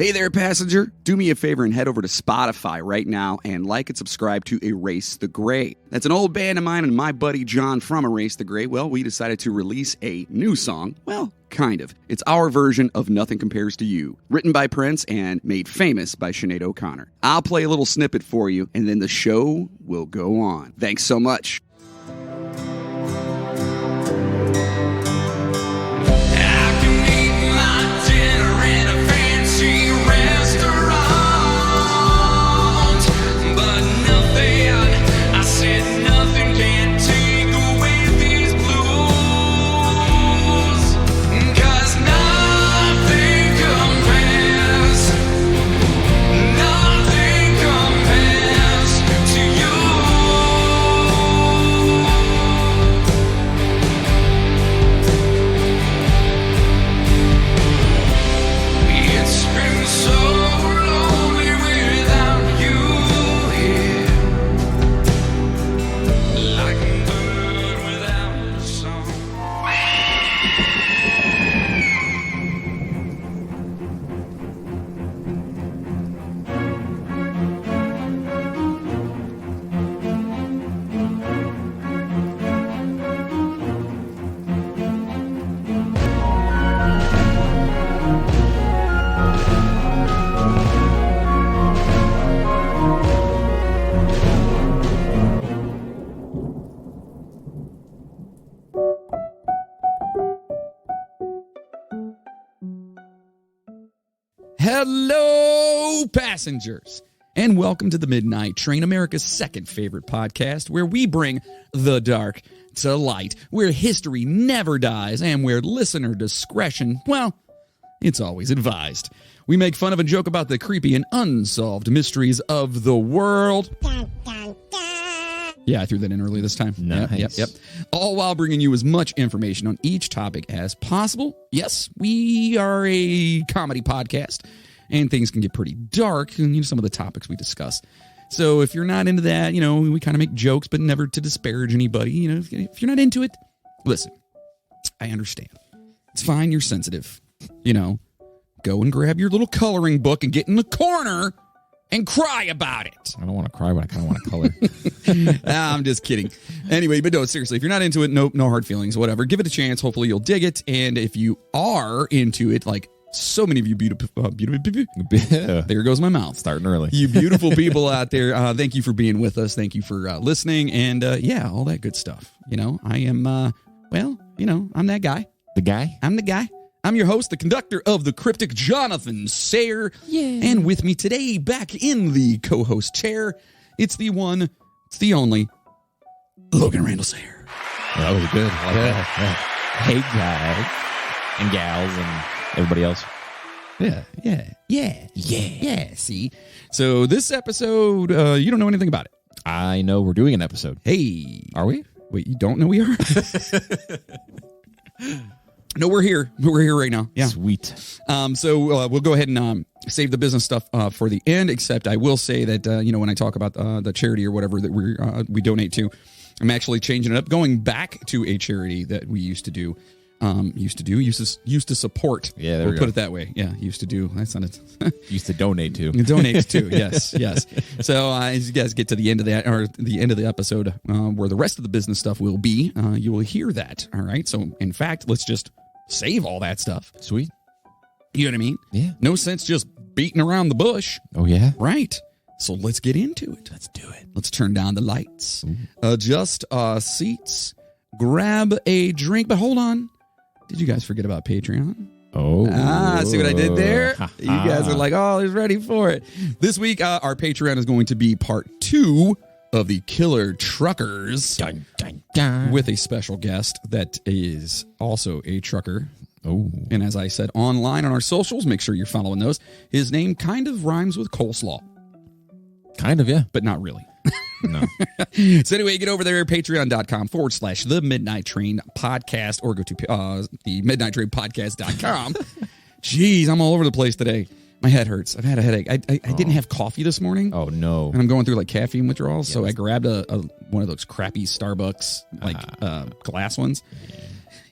Hey there, passenger. Do me a favor and head over to Spotify right now and like and subscribe to Erase the Gray. That's an old band of mine and my buddy John from Erase the Gray. Well, we decided to release a new song. Well, kind of. It's our version of Nothing Compares to You, written by Prince and made famous by Sinead O'Connor. I'll play a little snippet for you, and then the show will go on. Thanks so much. Hello, passengers, and welcome to the Midnight Train, America's second favorite podcast, where we bring the dark to light, where history never dies, and where listener discretion, well, it's always advised. We make fun of and joke about the creepy and unsolved mysteries of the world. Dun, dun, dun. Yeah, I threw that in early this time. Nice. Yep. All while bringing you as much information on each topic as possible. Yes, we are a comedy podcast, and things can get pretty dark, and some of the topics we discuss. So if you're not into that, we kind of make jokes, but never to disparage anybody. If you're not into it, listen, I understand. It's fine, you're sensitive. Go and grab your little coloring book and get in the corner and cry about it. I don't want to cry, but I kind of want to color. I'm just kidding. Anyway, but no, seriously, if you're not into it, no hard feelings, whatever. Give it a chance. Hopefully you'll dig it. And if you are into it, like so many of you beautiful there goes my mouth. Starting early. You beautiful people out there, thank you for being with us. Thank you for listening. And all that good stuff. I am, I'm that guy. The guy? I'm the guy. I'm your host, the conductor of the cryptic, Jonathan Sayer. Yeah. And with me today, back in the co-host chair, it's the one, it's the only, Logan Randall Sayer. That was good. Yeah. Hey, guys and gals and everybody else. Yeah. See? So this episode, you don't know anything about it. I know we're doing an episode. Hey. Are we? Wait, you don't know we are? No, we're here. We're here right now. Yeah. Sweet. So we'll go ahead and save the business stuff for the end, except I will say that, when I talk about the charity or whatever that we donate to, I'm actually changing it up, going back to a charity that we used to do. Used to support. Yeah, we'll put it that way. Yeah, used to do. That's not it. Used to donate to. Donate to. Yes. So as you guys get to the end of that, or the end of the episode, where the rest of the business stuff will be, you will hear that. All right. So in fact, let's just save all that stuff. Sweet. You know what I mean? Yeah. No sense just beating around the bush. Oh yeah. Right. So let's get into it. Let's do it. Let's turn down the lights. Ooh. Adjust seats. Grab a drink. But hold on. Did you guys forget about Patreon? Oh. See what I did there? You guys are like, oh, he's ready for it. This week, our Patreon is going to be part 2 of the Killer Truckers. Dun, dun, dun. With a special guest that is also a trucker. Oh. And as I said, online on our socials, make sure you're following those. His name kind of rhymes with coleslaw. Kind of, yeah. But not really. No. So anyway, get over there, patreon.com/the Midnight Train Podcast, or go to the midnighttrainpodcast.com. Jeez, I'm all over the place today. My head hurts. I've had a headache. I didn't have coffee this morning. Oh, no. And I'm going through like caffeine withdrawals. So I grabbed one of those crappy Starbucks glass ones.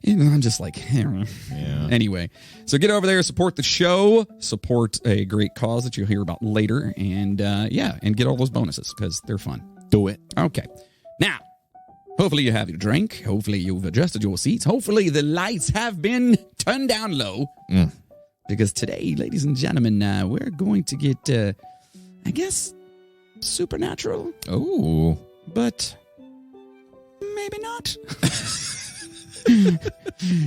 I'm just like, Anyway, so get over there, support the show, support a great cause that you'll hear about later, and and get all those bonuses because they're fun. Do it. Okay. Now, hopefully you have your drink. Hopefully you've adjusted your seats. Hopefully the lights have been turned down low. Because today, ladies and gentlemen, we're going to get, I guess, supernatural. Oh. But maybe not.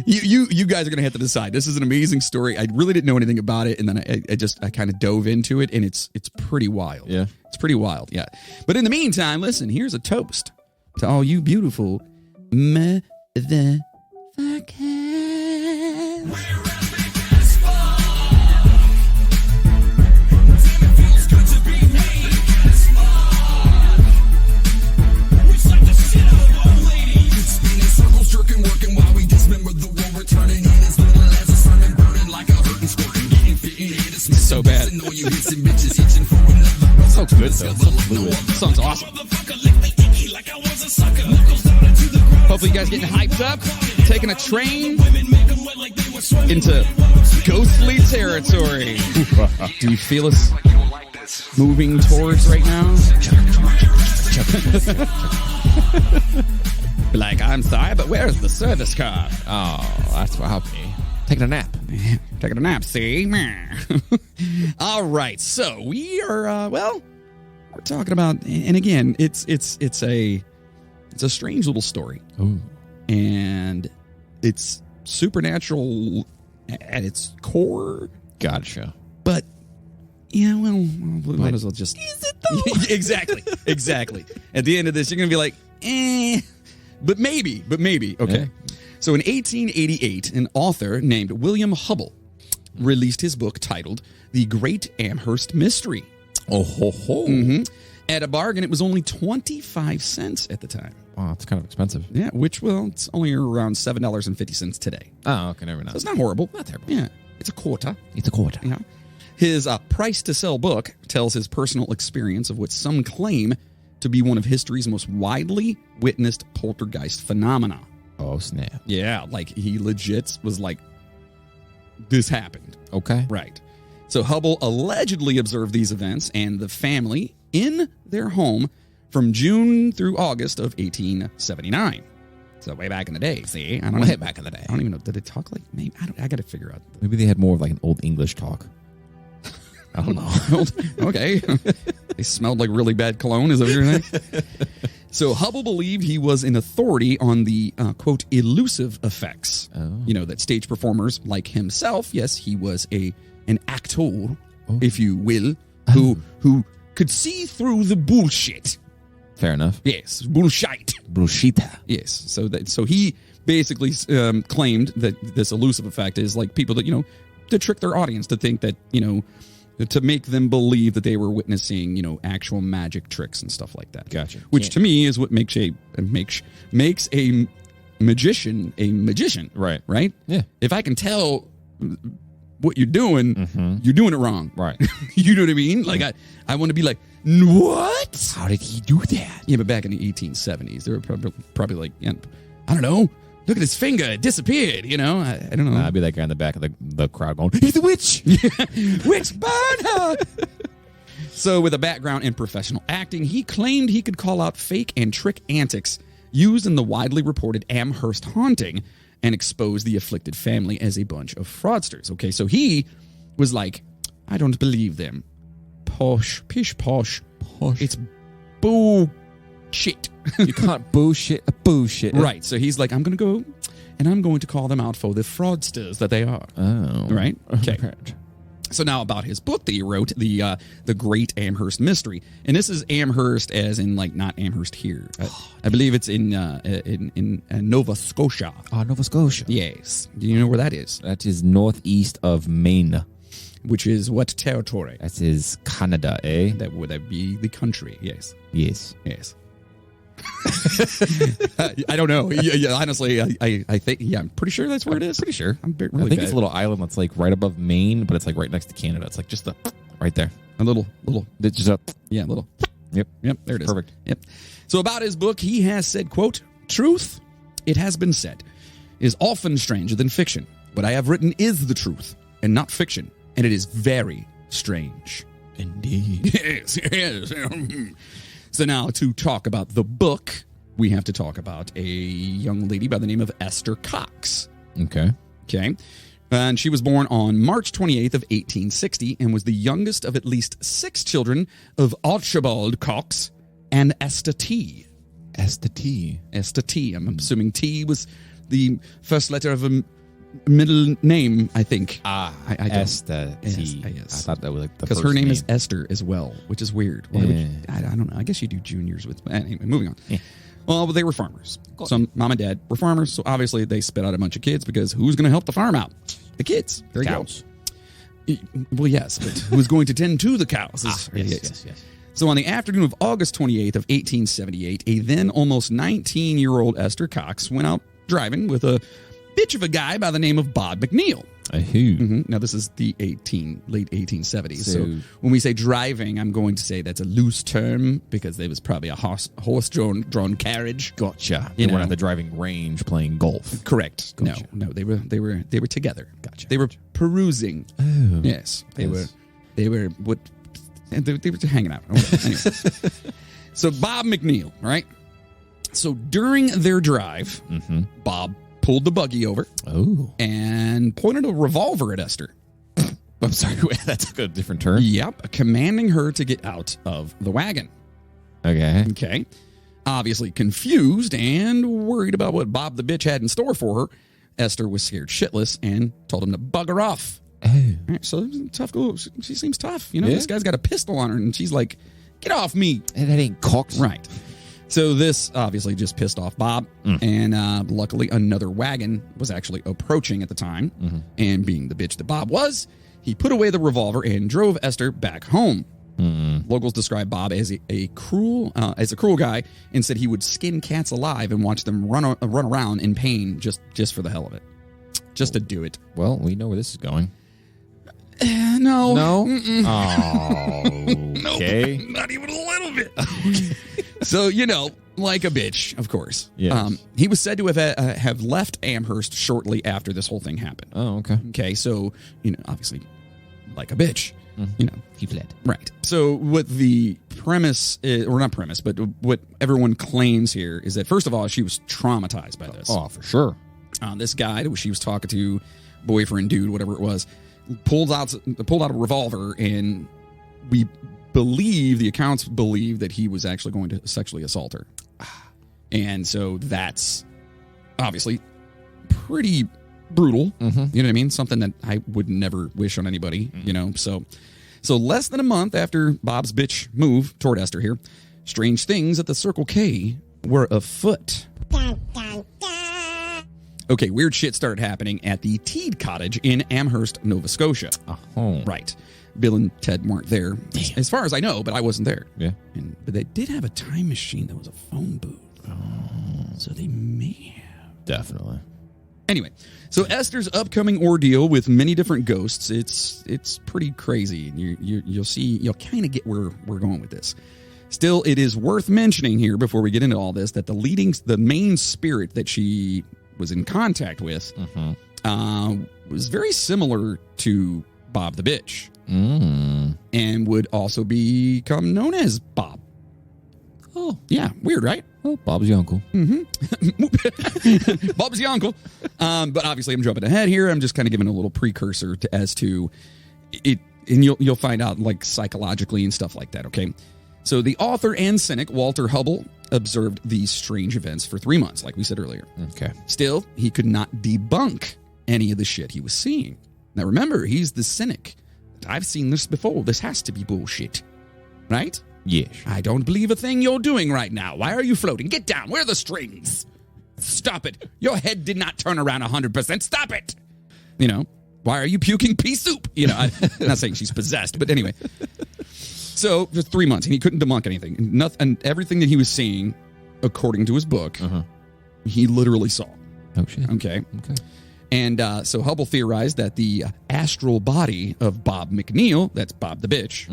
You guys are going to have to decide. This is an amazing story. I really didn't know anything about it, and then I kind of dove into it, and it's pretty wild. Yeah. It's pretty wild, yeah. But in the meantime, listen, here's a toast to all you beautiful motherfuckers. So bad. Sounds good though. Sounds awesome. Hopefully you guys getting hyped up, taking a train into ghostly territory. Do you feel us moving towards right now? Like, I'm sorry, but where's the service car? Oh, that's what helped me. Taking a nap. Taking a nap, see? All right, so we are, we're talking about, and again, it's a strange little story. Ooh. And it's supernatural at its core. Gotcha. But, yeah, well, we might as well just... Is it though? Exactly. At the end of this, you're going to be like, but maybe. Okay. Yeah. So in 1888, an author named William Hubbell released his book titled The Great Amherst Mystery. Oh, ho, ho. Mm-hmm. At a bargain, it was only 25 cents at the time. Wow, that's kind of expensive. Yeah, it's only around $7.50 today. Oh, okay, never mind. So it's not horrible. Not terrible. Yeah, it's a quarter. Yeah. His price-to-sell book tells his personal experience of what some claim to be one of history's most widely witnessed poltergeist phenomena. Oh, snap. Yeah, like he legit was like, this happened. Okay. Right. So Hubbell allegedly observed these events and the family in their home from June through August of 1879. So way back in the day, see? Way back in the day. I don't even know. Did it talk like, maybe? I got to figure out. Maybe they had more of like an old English talk. I don't know. Okay. They smelled like really bad cologne, is that what you're saying? So Hubbell believed he was an authority on the, quote, elusive effects. Oh. You know, that stage performers like himself, yes, he was an actor, if you will, who could see through the bullshit. Fair enough. Yes, bullshit. Bullshita. Yes, so he basically claimed that this elusive effect is like people that, to trick their audience to think that, to make them believe that they were witnessing, actual magic tricks and stuff like that. Gotcha. Which to me is what makes a magician a magician. Right. Right? Yeah. If I can tell what you're doing, you're doing it wrong. Right. You know what I mean? Like I want to be like, what? How did he do that? Yeah, but back in the 1870s, they were probably like, I don't know. Look at his finger. It disappeared, I don't know. I'd be that guy in the back of the crowd going, he's a witch! Witch, burn her! So with a background in professional acting, he claimed he could call out fake and trick antics used in the widely reported Amherst haunting and expose the afflicted family as a bunch of fraudsters. Okay, so he was like, I don't believe them. Posh. It's bullshit. You can't bullshit a bullshit. Right. So he's like, I'm going to go and I'm going to call them out for the fraudsters that they are. Oh. Right? Okay. So now about his book that he wrote, the Great Amherst Mystery. And this is Amherst as in like not Amherst here. I believe it's in Nova Scotia. Oh, Nova Scotia. Yes. Do you know where that is? That is northeast of Maine. Which is what territory? That is Canada, eh? That would be the country, yes. Yes. I don't know. Yeah, honestly, I think, I'm pretty sure that's where it is. Pretty sure. I'm really I think it's a little island that's like right above Maine, but it's like right next to Canada. It's like just right there. A little. It's just Yeah, little. Yep, there it is. Perfect. Yep. So about his book, he has said, quote, truth, it has been said. is often stranger than fiction. What I have written is the truth and not fiction, and it is very strange. Indeed. Yes. So now to talk about the book, we have to talk about a young lady by the name of Esther Cox. Okay. Okay. And she was born on March 28th of 1860 and was the youngest of at least 6 children of Archibald Cox and Esther T. Esther T. Esther T. I'm assuming T was the first letter of a middle name, I think. I don't- Esther T. Yes. I thought that was like the Because first her name is Esther as well, which is weird. Why would Yeah. you- I don't know. I guess you do juniors with... Anyway, moving on. Yeah. Well, but they were farmers. So mom and dad were farmers, so obviously they spit out a bunch of kids because who's going to help the farm out? The kids. There you go. Cows. Well, yes, but who's going to tend to the cows? Yes. So on the afternoon of August 28th of 1878, a then almost 19-year-old Esther Cox went out driving with a bitch of a guy by the name of Bob McNeil. Who? Now, this is the late 1870s. So So- when we say driving, I'm going to say that's a loose term because there was probably a horse-drawn carriage. Gotcha. You They were know. at the driving range playing golf. Correct. Gotcha. No, they were together. Gotcha. They were perusing. Oh. Yes, they Yes. were hanging out. Anyway. So Bob McNeil, right? So during their drive, Bob pulled the buggy over Oh. and pointed a revolver at Esther. I'm sorry. That took a different turn. Yep, commanding her to get out of the wagon. Okay. Okay. Obviously confused and worried about what Bob the bitch had in store for her, Esther was scared shitless and told him to bugger off. Oh. All right, so tough girl. She seems tough. You know, Yeah. This guy's got a pistol on her, and she's like, get off me. That ain't Cox. Right. So this obviously just pissed off Bob, and luckily another wagon was actually approaching at the time, and being the bitch that Bob was, he put away the revolver and drove Esther back home. Locals describe Bob as a cruel guy and said he would skin cats alive and watch them run around in pain just for the hell of it, just to do it. Well, we know where this is going. No, Oh. Okay. not even a little bit. So, like a bitch, of course. Yes. He was said to have left Amherst shortly after this whole thing happened. Oh, okay. Okay, so, obviously, like a bitch, He fled. Right. So what the premise is, or not premise, but what everyone claims here is that, first of all, she was traumatized by this. Oh, for sure. This guy that she was talking to, boyfriend, dude, whatever it was, pulled out a revolver, and the accounts believe that he was actually going to sexually assault her. And so that's obviously pretty brutal. You know what I mean? Something that I would never wish on anybody, So less than a month after Bob's bitch move toward Esther here, strange things at the Circle K were afoot. Okay, weird shit started happening at the Teed Cottage in Amherst, Nova Scotia. Oh. Right. Bill and Ted weren't there, as far as I know, but I wasn't there. Yeah. But they did have a time machine that was a phone booth. So they may have. Definitely. Anyway, so Esther's upcoming ordeal with many different ghosts, it's pretty crazy. You'll kind of get where we're going with this. Still, it is worth mentioning here before we get into all this that the main spirit that she was in contact with was very similar to Bob the Bitch, and would also become known as Bob. Oh, yeah, weird, right? Oh, Bob's your uncle. Bob's the uncle. But obviously, I'm jumping ahead here. I'm just kind of giving a little precursor as to it, and you'll find out like psychologically and stuff like that. Okay, so the author and cynic Walter Hubbell observed these strange events for 3 months, like we said earlier. Okay. Still, he could not debunk any of the shit he was seeing. Now, remember, he's the cynic. I've seen this before. This has to be bullshit, right? Yes. I don't believe a thing you're doing right now. Why are you floating? Get down. Where are the strings? Stop it. Your head did not turn around 100%. Stop it. Why are you puking pea soup? I'm not saying she's possessed, but anyway. So for 3 months, and he couldn't debunk anything. And everything that he was seeing, according to his book, he literally saw. Oh, shit. Okay. And so Hubble theorized that the astral body of Bob McNeil, that's Bob the Bitch,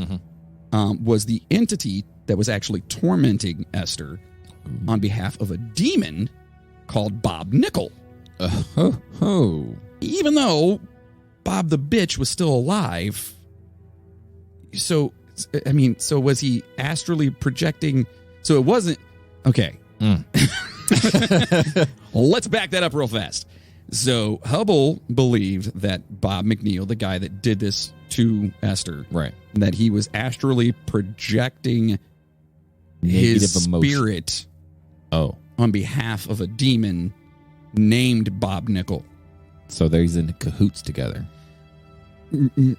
was the entity that was actually tormenting Esther on behalf of a demon called Bob Nickel. Even though Bob the bitch was still alive. So was he astrally projecting? So it wasn't. Okay. Let's back that up real fast. So Hubble believed that Bob McNeil, the guy that did this to Esther, right, that he was astrally projecting his spirit on behalf of a demon named Bob Nickel. So they're in cahoots together.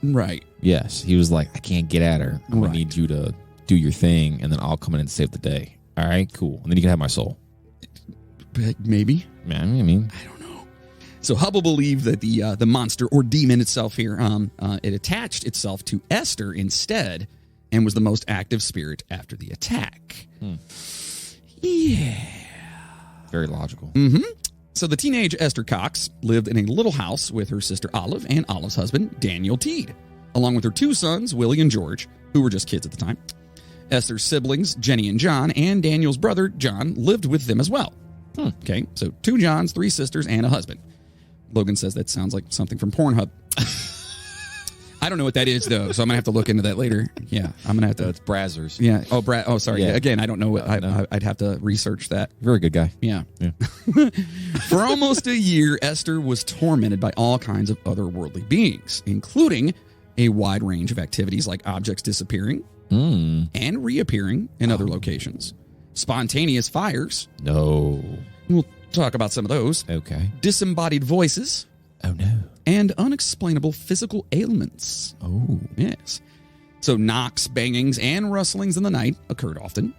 Right. Yes. He was like, I can't get at her. I need you to do your thing, and then I'll come in and save the day. All right, cool. And then you can have my soul. Maybe. I mean, I don't know. So Hubble believed that the monster or demon itself here, it attached itself to Esther instead and was the most active spirit after the attack. Yeah. Very logical. Mm-hmm. So the teenage Esther Cox lived in a little house with her sister Olive and Olive's husband, Daniel Teed, along with her two sons, Willie and George, who were just kids at the time. Esther's siblings, Jenny and John, and Daniel's brother, John, lived with them as well. Okay, so 2 Johns, 3 sisters, and a husband. Logan says that sounds like something from Pornhub. I don't know what that is, though, so I'm going to have to look into that later. Yeah, I'm going to have to... It's Brazzers. Yeah. Oh, sorry. Yeah. Again, I don't know. I'd have to research that. Very good guy. Yeah. For almost a year, Esther was tormented by all kinds of otherworldly beings, including a wide range of activities like objects disappearing and reappearing in other locations. Spontaneous fires. No. We'll talk about some of those. Okay. Disembodied voices. Oh, no. And unexplainable physical ailments. Oh. Yes. So knocks, bangings, and rustlings in the night occurred often.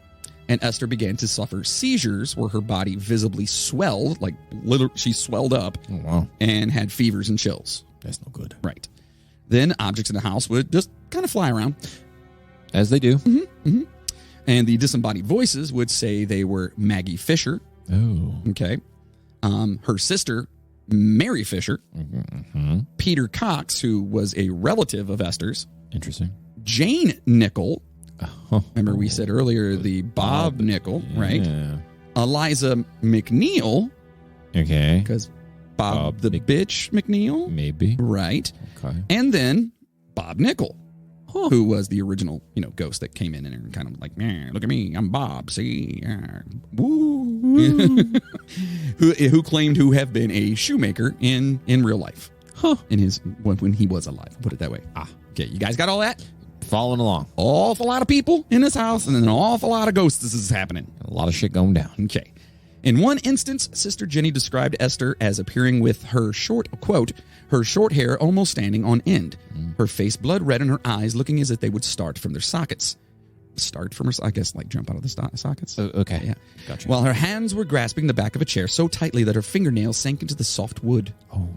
And Esther began to suffer seizures where her body visibly swelled, like literally she swelled up. Oh, wow. And had fevers and chills. That's no good. Right. Then objects in the house would just kind of fly around. As they do. And the disembodied voices would say they were Maggie Fisher. Oh. Okay. Her sister, Mary Fisher. Peter Cox, who was a relative of Esther's. Interesting. Jane Nickel. Remember we said earlier the Bob Nickel, right? Yeah. Eliza McNeil. Okay. Because Bob the bitch McNeil. Maybe. Right. Okay. And then Bob Nickel. Who was the original, ghost that came in and kind of like, look at me, I'm Bob, see? Woo. who claimed to have been a shoemaker in real life. In his when he was alive, put it that way. Okay, you guys got all that? Following along. Awful lot of people in this house and an awful lot of ghosts. This is happening. A lot of shit going down. Okay. In one instance, Sister Jenny described Esther as appearing with her short hair almost standing on end, her face blood red and her eyes looking as if they would start from their sockets. Start from her, I guess, like jump out of the sockets? Okay. Yeah. Gotcha. While her hands were grasping the back of a chair so tightly that her fingernails sank into the soft wood. Oh.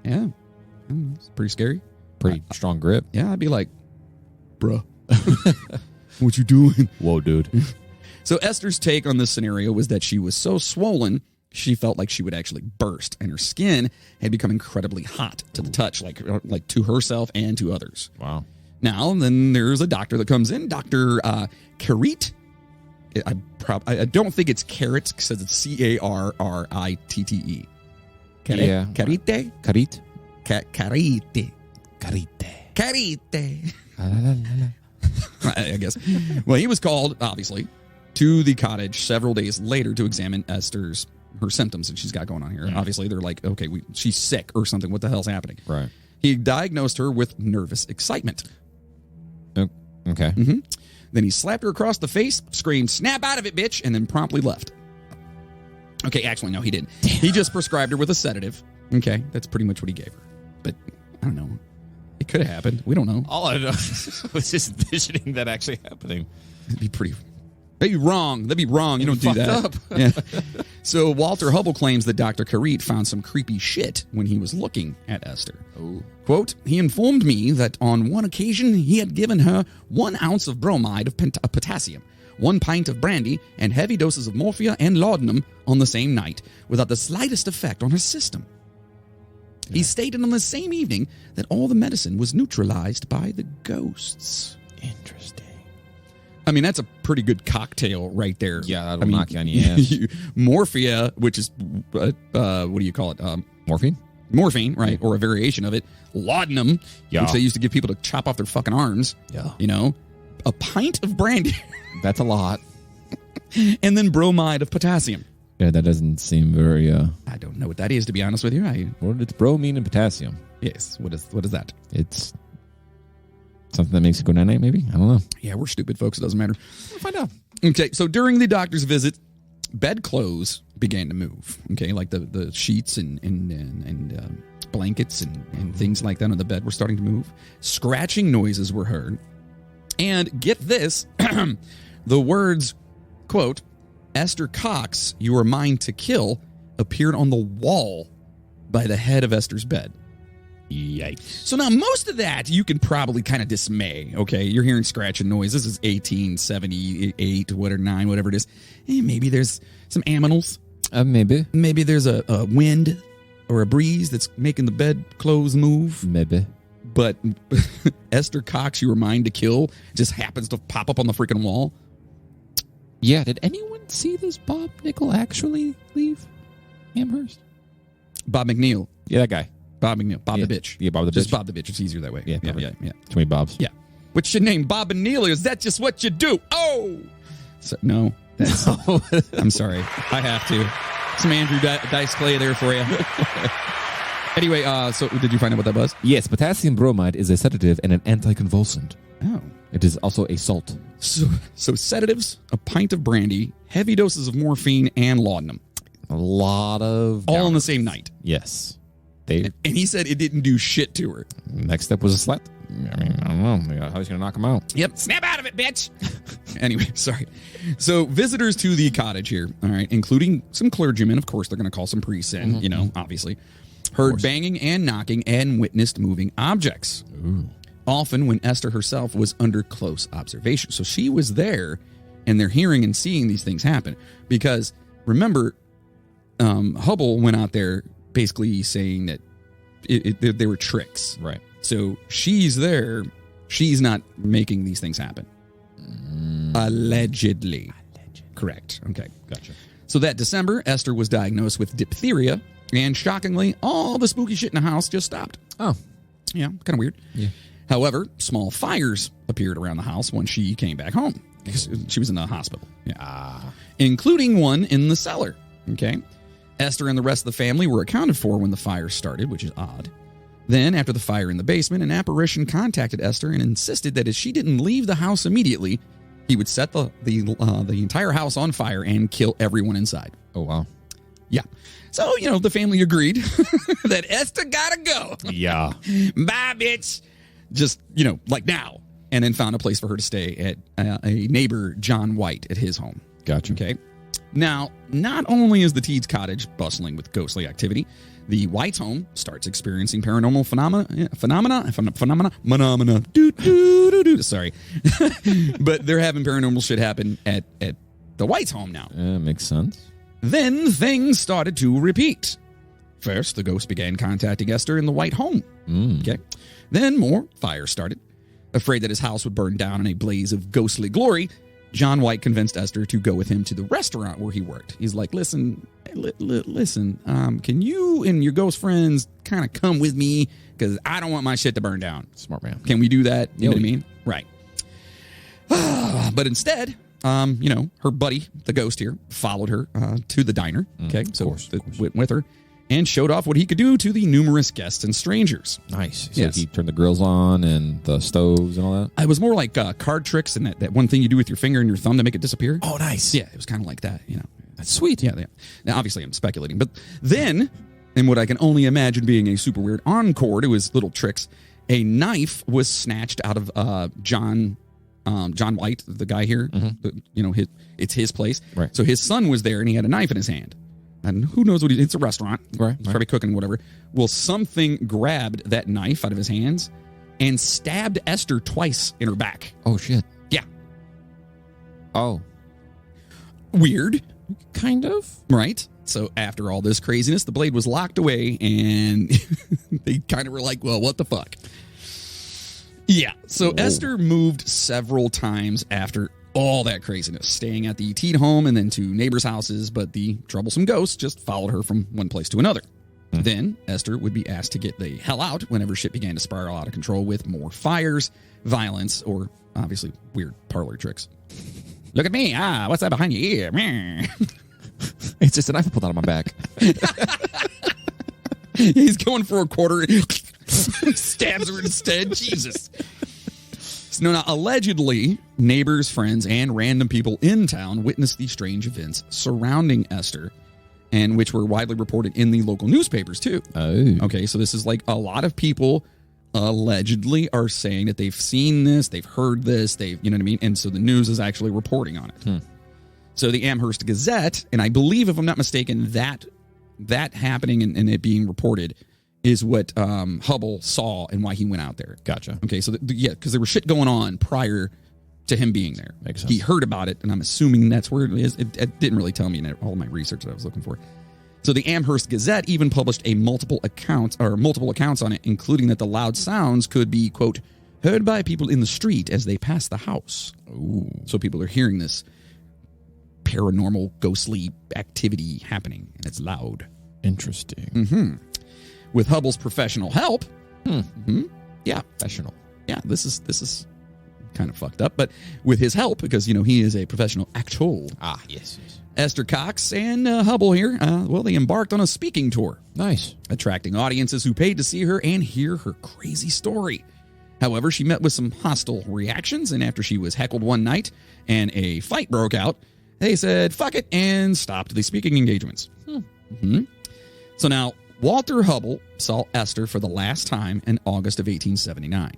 Yeah. It's pretty scary. Pretty strong grip. Yeah, I'd be like, bruh, what you doing? Whoa, dude. So Esther's take on this scenario was that she was so swollen, she felt like she would actually burst, and her skin had become incredibly hot to the touch, like to herself and to others. Wow. Now, then there's a doctor that comes in, Dr. Carritte. I don't think it's Carrot, because it's Carritte. Yeah. Carritte? Carritte? Carritte. Carritte. I guess. Well, he was called, obviously, to the cottage several days later to examine her symptoms that she's got going on here. Obviously, they're like, okay, she's sick or something. What the hell's happening? Right. He diagnosed her with nervous excitement. Okay. Then he slapped her across the face, screamed, "Snap out of it, bitch," and then promptly left. Okay, actually, no, he didn't. Damn. He just prescribed her with a sedative. Okay, that's pretty much what he gave her. But, I don't know. It could have happened. We don't know. All I know was just envisioning that actually happening. It'd be pretty... That'd be wrong. You don't do that. Up. Yeah. So Walter Hubble claims that Dr. Carritte found some creepy shit when he was looking at Esther. Oh. Quote, he informed me that on one occasion he had given her 1 ounce of bromide of potassium, 1 pint of brandy, and heavy doses of morphia and laudanum on the same night without the slightest effect on her system. He stated on the same evening that all the medicine was neutralized by the ghosts. Interesting. I mean, that's a pretty good cocktail right there. Yeah, that'll knock you on your ass. Morphia, which is, what do you call it? Morphine? Morphine, right? Or a variation of it. Laudanum, which they used to give people to chop off their fucking arms. Yeah. You know? A pint of brandy. That's a lot. And then bromide of potassium. Yeah, that doesn't seem very... I don't know what that is, to be honest with you. Well, it's bromine and potassium. Yes. What is that? It's something that makes you go night-night, maybe? I don't know. Yeah, we're stupid, folks. It doesn't matter. We'll find out. Okay, so during the doctor's visit, bedclothes began to move. Okay, like the sheets and blankets and things like that on the bed were starting to move. Scratching noises were heard. And get this, the words, quote, Esther Cox, you are mine to kill, appeared on the wall by the head of Esther's bed. Yikes. So now most of that you can probably kind of dismay, okay? You're hearing scratching noise. This is 1878, whatever it is. Maybe there's some aminals. Maybe. Maybe there's a wind or a breeze that's making the bedclothes move. Maybe. But Esther Cox, you were mine to kill, just happens to pop up on the freaking wall. Yeah, did anyone see this Bob Nickel actually leave Amherst? Bob McNeil. Yeah, that guy. Bob McNeil. Bob the bitch. Yeah, Bob the bitch. Just Bob the bitch. It's easier that way. Yeah. Too many Bobs. Yeah. What's your name? Bob and Neil? Is that just what you do? Oh! So, no. That's, I'm sorry. I have to. Some Andrew Dice Clay there for you. Anyway, so did you find out what that was? Yes, potassium bromide is a sedative and an anticonvulsant. Oh. It is also a salt. So sedatives, a pint of brandy, heavy doses of morphine, and laudanum. A lot of... All in the same night. Yes. And he said it didn't do shit to her. Next step was a slut. I mean, I don't know. How he's going to knock him out? Yep. Snap out of it, bitch. Anyway, sorry. So visitors to the cottage here, all right, including some clergymen, of course, they're going to call some priests in, you know, obviously, heard banging and knocking and witnessed moving objects. Ooh. Often when Esther herself was under close observation. So she was there, and they're hearing and seeing these things happen. Because, remember, Hubble went out there basically saying that they were tricks. Right. So she's there. She's not making these things happen. Allegedly. Correct. Okay. Gotcha. So that December, Esther was diagnosed with diphtheria. And shockingly, all the spooky shit in the house just stopped. Oh. Yeah, kind of weird. Yeah. However, small fires appeared around the house when she came back home. Because she was in the hospital. Yeah. Including one in the cellar. Okay. Esther and the rest of the family were accounted for when the fire started, which is odd. Then, after the fire in the basement, an apparition contacted Esther and insisted that if she didn't leave the house immediately, he would set the entire house on fire and kill everyone inside. Oh, wow. Yeah. So, you know, the family agreed that Esther gotta go. Yeah. Bye, bitch. Just, you know, like now. And then found a place for her to stay at a neighbor, John White, at his home. Gotcha. Okay. Now, not only is the Teeds cottage bustling with ghostly activity, the White's home starts experiencing paranormal phenomena. Sorry. But they're having paranormal shit happen at the White's home now. Makes sense. Then things started to repeat. First, the ghost began contacting Esther in the White home. Okay. Then more fire started. Afraid that his house would burn down in a blaze of ghostly glory, John White convinced Esther to go with him to the restaurant where he worked. He's like, listen, can you and your ghost friends kind of come with me? Because I don't want my shit to burn down. Smart man. Can we do that? You know what I mean? Right. But instead, you know, her buddy, the ghost here, followed her to the diner. Okay, so went with her and showed off what he could do to the numerous guests and strangers. Nice. So he turned the grills on and the stoves and all that? It was more like card tricks and that one thing you do with your finger and your thumb to make it disappear. Oh, nice. Yeah, it was kind of like that, you know. That's sweet. Yeah. Now, obviously, I'm speculating. But then, in what I can only imagine being a super weird encore to his little tricks, a knife was snatched out of John White, the guy here. You know, it's his place. Right. So his son was there, and he had a knife in his hand. And who knows what it's a restaurant. Right. He's probably cooking, whatever. Well, something grabbed that knife out of his hands and stabbed Esther twice in her back. Oh, shit. Yeah. Oh. Weird. Kind of. Right. So after all this craziness, the blade was locked away, and they kind of were like, well, what the fuck? Yeah. So Esther moved several times after all that craziness, staying at the Teed home and then to neighbors' houses, but the troublesome ghost just followed her from one place to another. Then Esther would be asked to get the hell out whenever shit began to spiral out of control with more fires, violence, or obviously weird parlor tricks. Look at me. What's that behind your ear? It's just a knife I pulled out of my back. He's going for a quarter. Stabs her instead. Jesus. So now, allegedly, neighbors, friends, and random people in town witnessed these strange events surrounding Esther, and which were widely reported in the local newspapers, too. Oh. Okay, so this is like a lot of people allegedly are saying that they've seen this, they've heard this, you know what I mean? And so the news is actually reporting on it. So the Amherst Gazette, and I believe, if I'm not mistaken, that happening and it being reported is what Hubble saw and why he went out there. Gotcha. Okay, so because there was shit going on prior to him being there. Makes sense. He heard about it, and I'm assuming that's where it is. It didn't really tell me in all my research that I was looking for. So the Amherst Gazette even published multiple accounts on it, including that the loud sounds could be, quote, heard by people in the street as they pass the house. Ooh. So people are hearing this paranormal, ghostly activity happening, and it's loud. Interesting. With Hubble's professional help, yeah, Professional. yeah, this is kind of fucked up, but with his help, because he is a professional actor. Yes. Esther Cox and Hubble here, they embarked on a speaking tour, Nice. attracting audiences who paid to see her and hear her crazy story. However, she met with some hostile reactions, and after she was heckled one night and a fight broke out, they said fuck it and stopped the speaking engagements. So now, Walter Hubble saw Esther for the last time in August of 1879.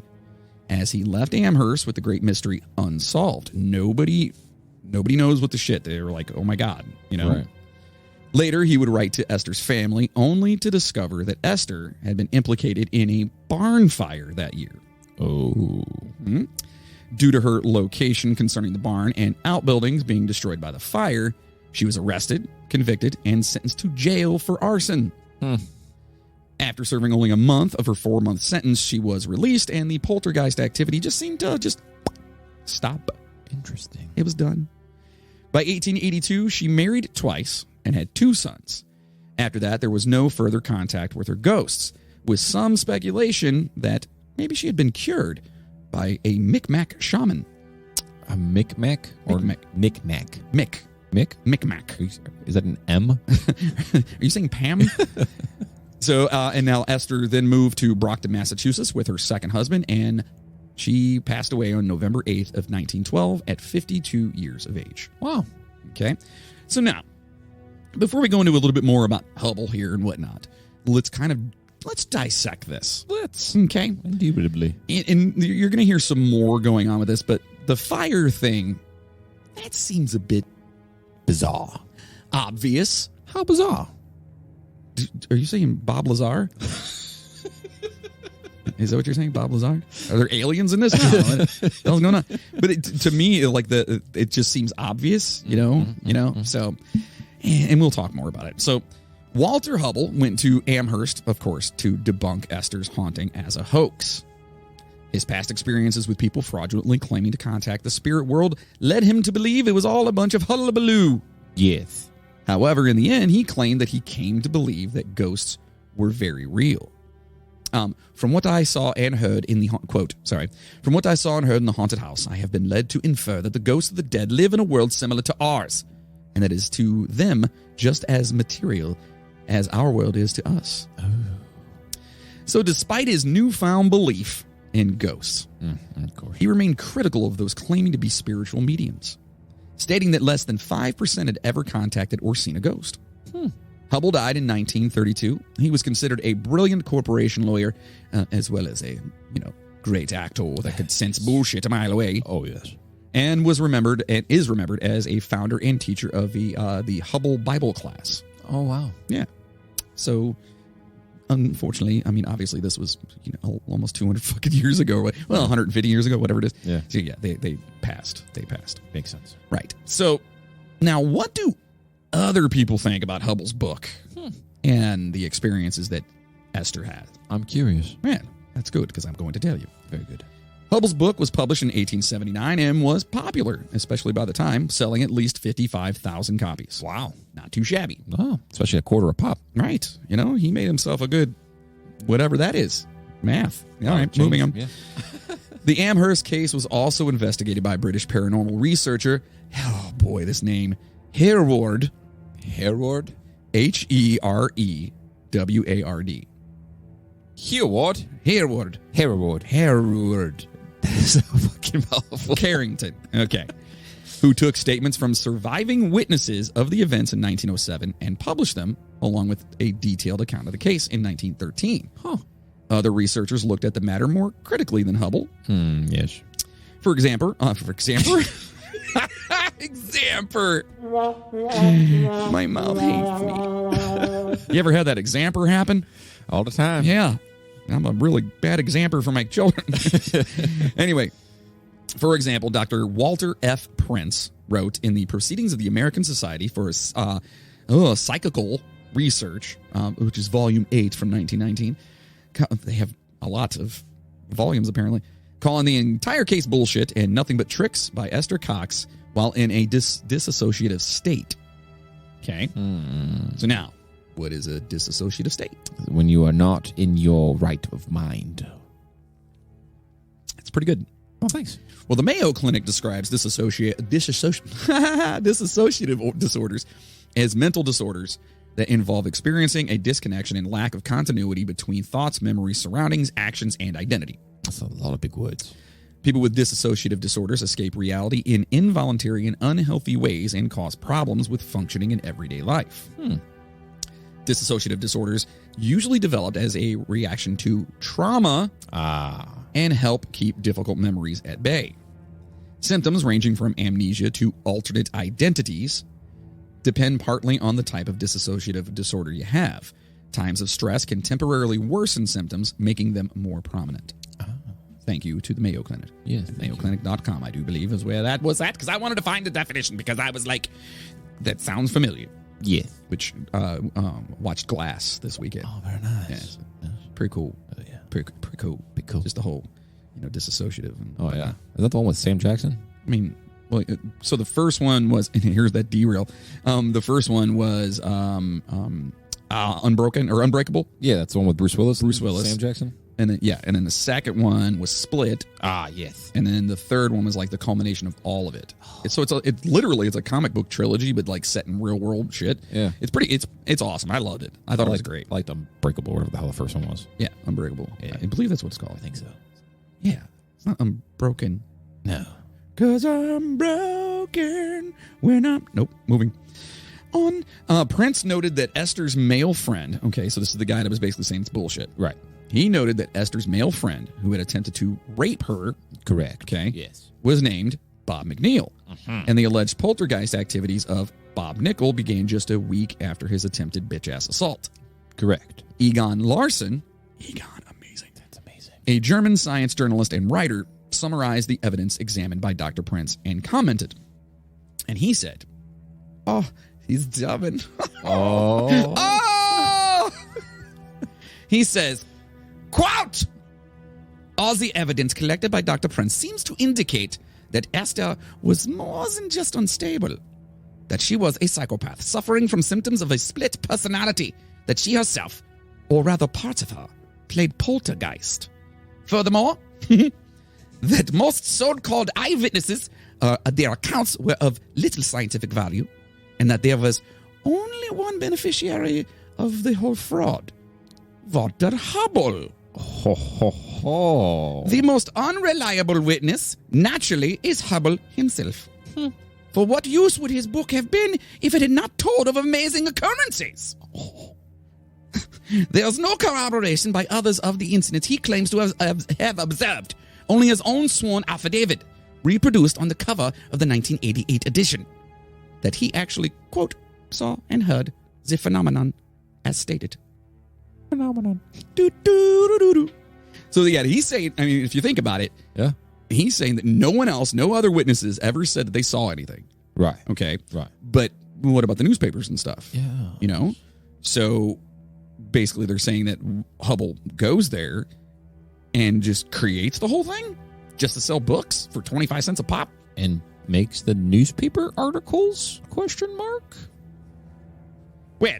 As he left Amherst with the great mystery unsolved. Nobody knows what the shit. They were like, oh my God, Right. Later, he would write to Esther's family only to discover that Esther had been implicated in a barn fire that year. Oh. Due to her location concerning the barn and outbuildings being destroyed by the fire, she was arrested, convicted, and sentenced to jail for arson. After serving only a month of her 4-month sentence, she was released, and the poltergeist activity just seemed to stop. Interesting. It was done. By 1882, she married twice and had 2 sons. After that, there was no further contact with her ghosts, with some speculation that maybe she had been cured by a Micmac shaman. A Micmac or Knick-Knack? Mick. Micmac. Is that an M? Are you saying Pam? So, and now Esther then moved to Brockton, Massachusetts with her second husband, and she passed away on November 8th of 1912 at 52 years of age. Wow. Okay. So now, before we go into a little bit more about Hubble here and whatnot, let's dissect this. Let's. Okay. Indubitably. And you're going to hear some more going on with this, but the fire thing, that seems a bit Bizarre. obvious. How bizarre? Are you saying Bob Lazar? Is that what you're saying, Bob Lazar? Are there aliens in this? No, what the hell's going on? But to me, it just seems obvious, So, and we'll talk more about it. So, Walter Hubble went to Amherst, of course, to debunk Esther's haunting as a hoax. His past experiences with people fraudulently claiming to contact the spirit world led him to believe it was all a bunch of hullabaloo. Yes. However, in the end, he claimed that he came to believe that ghosts were very real. From what I saw and heard in the from what I saw and heard in the haunted house, I have been led to infer that the ghosts of the dead live in a world similar to ours, and that is to them just as material as our world is to us. Oh. So, despite his newfound belief in ghosts, of course, he remained critical of those claiming to be spiritual mediums, stating that less than 5% had ever contacted or seen a ghost. Hubble died in 1932. He was considered a brilliant corporation lawyer, as well as a, great actor that could sense bullshit a mile away. Oh, yes. And was remembered and is remembered as a founder and teacher of the Hubble Bible class. Oh, wow. Yeah. So, unfortunately, obviously this was, almost 200 fucking years ago. Well, 150 years ago, whatever it is. Yeah. So, yeah, they passed. Makes sense. Right. So, now what do other people think about Hubble's book and the experiences that Esther had? I'm curious. Man, that's good because I'm going to tell you. Very good. Hubble's book was published in 1879 and was popular, especially by the time, selling at least 55,000 copies. Wow. Not too shabby. Oh, especially a quarter a pop. Right. You know, he made himself a good, whatever that is. Math. All right, change. moving on. Yeah. The Amherst case was also investigated by British paranormal researcher, oh boy, this name, Hereward. Hereward? Hereward. Hereward? Hereward. Hereward. Hereward. So fucking powerful. Carrington. Okay. Who took statements from surviving witnesses of the events in 1907 and published them, along with a detailed account of the case in 1913. Huh. Other researchers looked at the matter more critically than Hubble. Yes. For example, my mouth hates me. You ever had that examper happen? All the time. Yeah. I'm a really bad examper for my children. Anyway, for example, Dr. Walter F. Prince wrote in the Proceedings of the American Society for Psychical Research, which is volume 8 from 1919. They have a lot of volumes, apparently, calling the entire case bullshit and nothing but tricks by Esther Cox while in a disassociative state. Okay. So now, what is a disassociative state? When you are not in your right of mind. It's pretty good. Oh, thanks. Well, the Mayo Clinic describes dissociative disorders as mental disorders that involve experiencing a disconnection and lack of continuity between thoughts, memories, surroundings, actions, and identity. That's a lot of big words. People with dissociative disorders escape reality in involuntary and unhealthy ways and cause problems with functioning in everyday life. Dissociative disorders usually developed as a reaction to trauma and help keep difficult memories at bay. Symptoms ranging from amnesia to alternate identities depend partly on the type of dissociative disorder you have. Times of stress can temporarily worsen symptoms, making them more prominent. Thank you to the Mayo Clinic. Yes. MayoClinic.com, I do believe, is where that was at, because I wanted to find the definition, because I was like, that sounds familiar. Yes. Which watched Glass this weekend. Oh, very nice. Yes. Pretty cool. Oh, yeah. Pretty cool. Pretty cool. Just the whole, dissociative. And Oh, yeah. Is that the one with Sam Jackson? I mean, well, so the first one was, and here's that derail. The first one was Unbreakable. Yeah, that's the one with Bruce Willis. Bruce Willis. Sam Jackson. And then the second one was Split. Ah, yes. And then the third one was like the culmination of all of it. So it's literally a comic book trilogy, but like set in real world shit. Yeah. It's awesome. I loved it. I thought it was great. I liked Unbreakable, whatever the hell the first one was. Yeah, Unbreakable. Yeah. I believe that's what it's called. I think so. Yeah. It's not Unbroken. No. 'Cause I'm broken when I'm... Nope. Moving on. Prince noted that Esther's male friend... Okay, so this is the guy that was basically saying it's bullshit. Right. He noted that Esther's male friend, who had attempted to rape her... Correct. Okay. Yes. Was named Bob McNeil. And the alleged poltergeist activities of Bob Nickel began just a week after his attempted bitch-ass assault. Correct. Egon Larson... Egon, amazing. That's amazing. A German science journalist and writer... summarized the evidence examined by Dr. Prince and commented. And he said, "Oh, he's dubbing." Oh. Oh! He says, quote, "All the evidence collected by Dr. Prince seems to indicate that Esther was more than just unstable, that she was a psychopath suffering from symptoms of a split personality, that she herself, or rather parts of her, played poltergeist. Furthermore, that most so-called eyewitnesses, their accounts were of little scientific value, and that there was only one beneficiary of the whole fraud, Walter Hubble. Ho, ho, ho. The most unreliable witness, naturally, is Hubble himself. For what use would his book have been if it had not told of amazing occurrences? There's no corroboration by others of the incidents he claims to have observed. Only his own sworn affidavit, reproduced on the cover of the 1988 edition, that he actually, quote, saw and heard the phenomenon as stated. Phenomenon. So, yeah, he's saying, I mean, if you think about it, Yeah. he's saying that no one else, no other witnesses ever said that they saw anything. Right. Okay? Right. But what about the newspapers and stuff? Yeah. You know? So, basically, they're saying that Hubble goes there and just creates the whole thing? just to sell books for 25 cents a pop. And makes the newspaper articles? ? Well,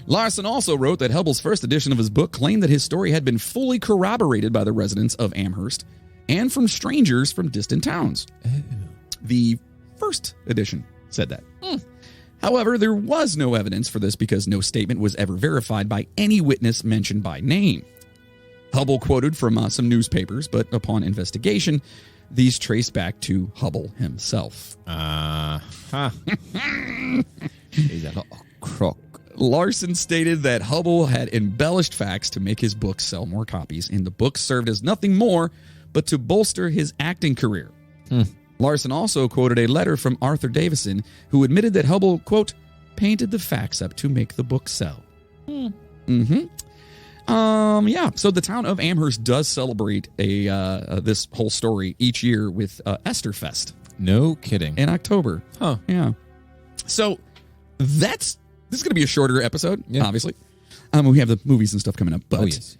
Larson also wrote that Hubble's first edition of his book claimed that his story had been fully corroborated by the residents of Amherst and from strangers from distant towns. The first edition said that. However, there was no evidence for this because no statement was ever verified by any witness mentioned by name. Hubble quoted from some newspapers, but upon investigation, these trace back to Hubble himself. He's a crook. Larson stated that Hubble had embellished facts to make his book sell more copies, and the book served as nothing more but to bolster his acting career. Larson also quoted a letter from Arthur Davison, who admitted that Hubble, quote, painted the facts up to make the book sell. Yeah, so the town of Amherst does celebrate this whole story each year with Esther Fest. No kidding. In October. Huh. Yeah. So this is going to be a shorter episode, obviously. We have the movies and stuff coming up, but yes.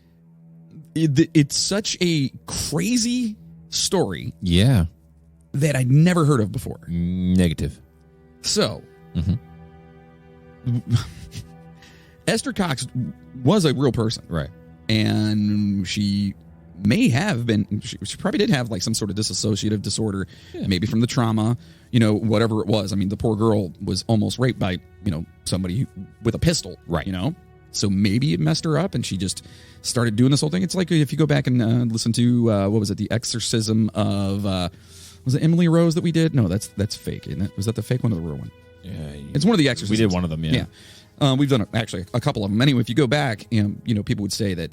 It's such a crazy story. Yeah. That I'd never heard of before. Negative. So, Esther Cox was a real person. Right. And she may have been, she probably did have like some sort of dissociative disorder, maybe from the trauma, whatever it was. I mean, the poor girl was almost raped by, somebody with a pistol. Right. So maybe it messed her up and she just started doing this whole thing. It's like if you go back and listen to, what was it? The Exorcism of, was it Emily Rose that we did? No, that's fake, isn't it? Was that the fake one or the real one? Yeah. It's one of the Exorcisms. We did one of them, yeah. We've done actually a couple of them. Anyway, if you go back, people would say that,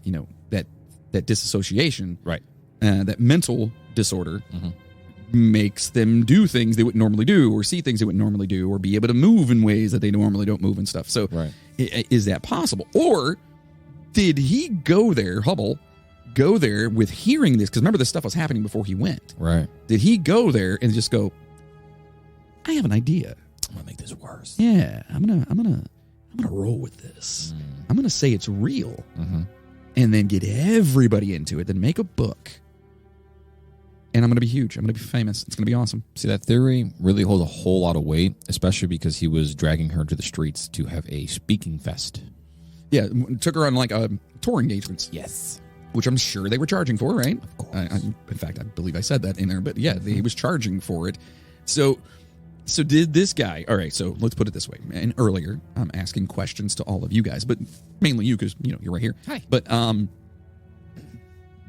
that disassociation, right, that mental disorder makes them do things they wouldn't normally do or see things they wouldn't normally do or be able to move in ways that they normally don't move and stuff. So is that possible? Or did he go there, Hubble, go there with hearing this? Because remember, this stuff was happening before he went. Right. Did he go there and just go, I have an idea. I'm going to make this worse. Yeah, I'm gonna roll with this. I'm going to say it's real. And then get everybody into it, then make a book. And I'm going to be huge. I'm going to be famous. It's going to be awesome. See, that theory really holds a whole lot of weight, especially because he was dragging her to the streets to have a speaking fest. Yeah, took her on like tour engagements. Yes. Which I'm sure they were charging for, right? Of course. In fact, I believe I said that in there. But yeah, he was charging for it. So did this guy... All right, so let's put it this way. And earlier, I'm asking questions to all of you guys, but mainly you because, you're right here. Hi. But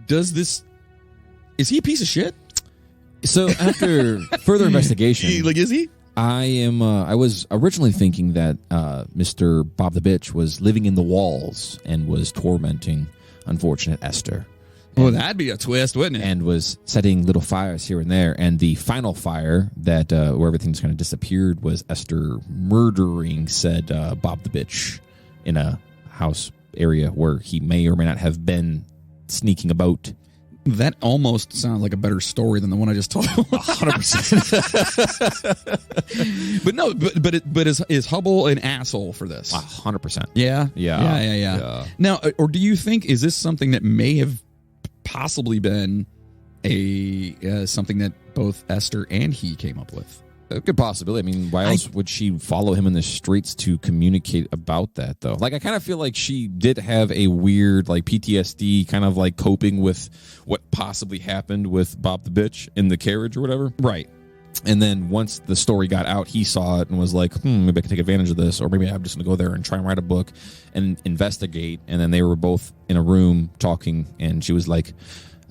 does this... Is he a piece of shit? So after further investigation... Is he? I was originally thinking that Mr. Bob the Bitch was living in the walls and was tormenting unfortunate Esther. Well, that'd be a twist, wouldn't it? And was setting little fires here and there. And the final fire that where everything's kind of disappeared was Esther murdering said Bob the Bitch in a house area where he may or may not have been sneaking about. That almost sounds like a better story than the one I just told. 100%. But no, but is Hubble an asshole for this? 100%. Yeah? Yeah. Now, or do you think, is this something that may have possibly been something that both Esther and he came up with? A good possibility. I mean, why else would she follow him in the streets to communicate about that, though? Like, I kind of feel like she did have a weird, like, PTSD kind of, like, coping with what possibly happened with Bob the Bitch in the carriage or whatever. Right. And then once the story got out, he saw it and was like, maybe I can take advantage of this, or maybe I'm just going to go there and try and write a book and investigate. And then they were both in a room talking, and she was like,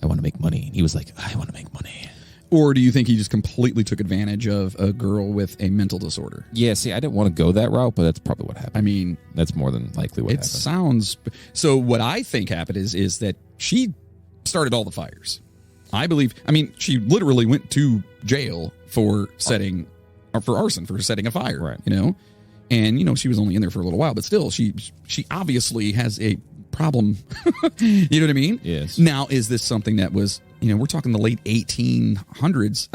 I want to make money. And he was like, I want to make money. Or do you think he just completely took advantage of a girl with a mental disorder? Yeah, see, I didn't want to go that route, but that's probably what happened. I mean... That's more than likely what happened. It sounds... So what I think happened is that she started all the fires. I believe... I mean, she literally went to jail for setting... for arson, for setting a fire. Right. And, she was only in there for a little while, but still, she obviously has a problem. You know what I mean? Yes. Now, is this something that was... we're talking the late 1800s.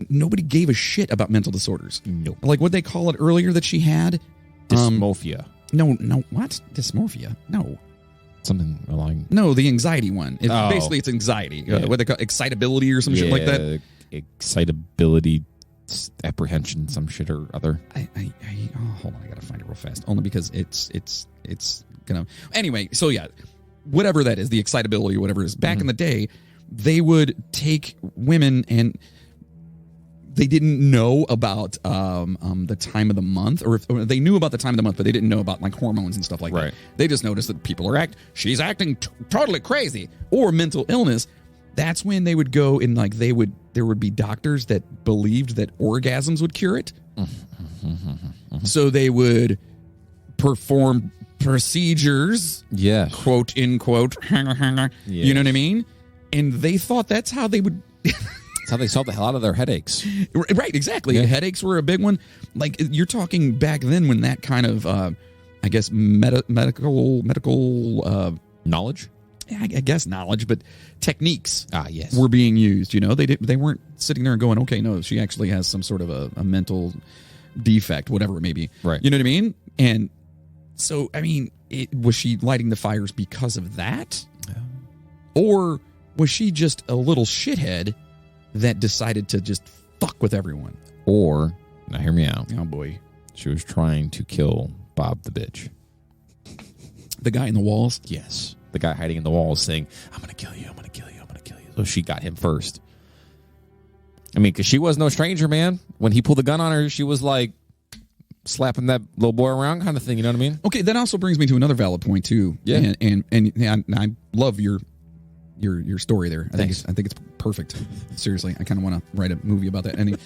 Nobody gave a shit about mental disorders. Nope. Like what they call it earlier that she had? Dysmorphia. No, what? Dysmorphia? No. Something along. No, the anxiety one. Oh. It's anxiety. Yeah. What they call excitability or some shit like that. Excitability, apprehension, some shit or other. Hold on, I gotta find it real fast. Only because it's gonna. Anyway, so yeah, whatever that is, the excitability, whatever it is. Back in the day, they would take women and they didn't know about the time of the month, or they knew about the time of the month, but they didn't know about like hormones and stuff like that. They just noticed that people are she's acting totally crazy or mental illness. That's when they would go and like there would be doctors that believed that orgasms would cure it. So they would perform procedures, quote unquote, you know what I mean? And they thought that's how they would. That's how they solved the hell out of their headaches. Right, exactly. Yeah. Headaches were a big one. Like you're talking back then when that kind of, I guess, medical knowledge. I guess knowledge, but techniques yes. were being used. You know, they weren't sitting there and going, okay, no, she actually has some sort of a mental defect, whatever it may be. Right. You know what I mean? And so, I mean, was she lighting the fires because of that? Or was she just a little shithead that decided to just fuck with everyone? Or, now hear me out. Oh, boy. She was trying to kill Bob the bitch. The guy in the walls? Yes. The guy hiding in the walls saying, I'm going to kill you, I'm going to kill you, I'm going to kill you. So she got him first. I mean, because she was no stranger, man. When he pulled the gun on her, she was like slapping that little boy around kind of thing. You know what I mean? Okay, that also brings me to another valid point, too. Yeah. And I love your story there. I think it's perfect. Seriously, I kind of want to write a movie about that ending.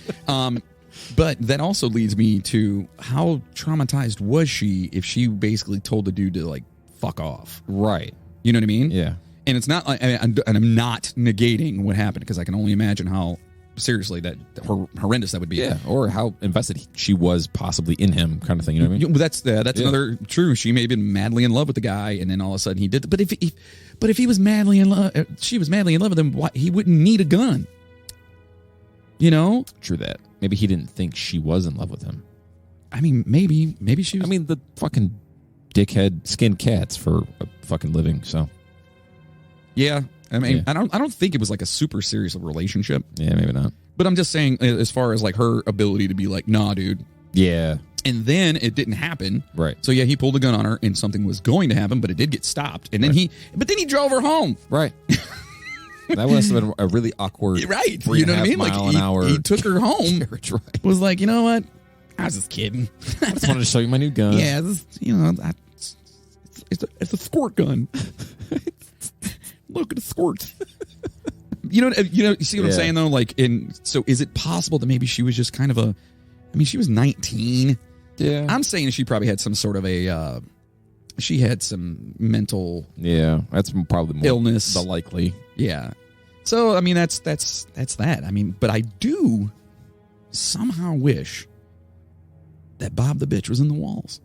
But that also leads me to how traumatized was she if she basically told the dude to like fuck off? Right. You know what I mean? Yeah. And it's not, and I'm not negating what happened because I can only imagine how seriously that horrendous that would be. Yeah. Or how invested she was possibly in him, kind of thing. You know what I mean? That's another true. She may have been madly in love with the guy, and then all of a sudden he did. But if he was madly in love, she was madly in love with him. Why, he wouldn't need a gun. You know? True that. Maybe he didn't think she was in love with him. I mean, maybe she was. I mean, the fucking dickhead skinned cats for a fucking living. So. Yeah. I mean, I don't think it was like a super serious relationship. Yeah, maybe not. But I'm just saying, as far as like her ability to be like, nah, dude. Yeah. And then it didn't happen. Right. So yeah, he pulled a gun on her, and something was going to happen, but it did get stopped. And then he drove her home. Right. That must have been a really awkward. Right. You know what I mean? Like he took her home. Carriage ride. Was like, you know what? I was just kidding. I just wanted to show you my new gun. Yeah. It's a squirt gun. Look at the squirt. You see what I'm saying though? Like, so is it possible that maybe she was just kind of she was 19. Yeah. I'm saying she probably had some sort of she had some mental. Yeah. That's probably more illness. The likely. Yeah. So, I mean, that's that. I mean, but I do somehow wish that Bob the bitch was in the walls.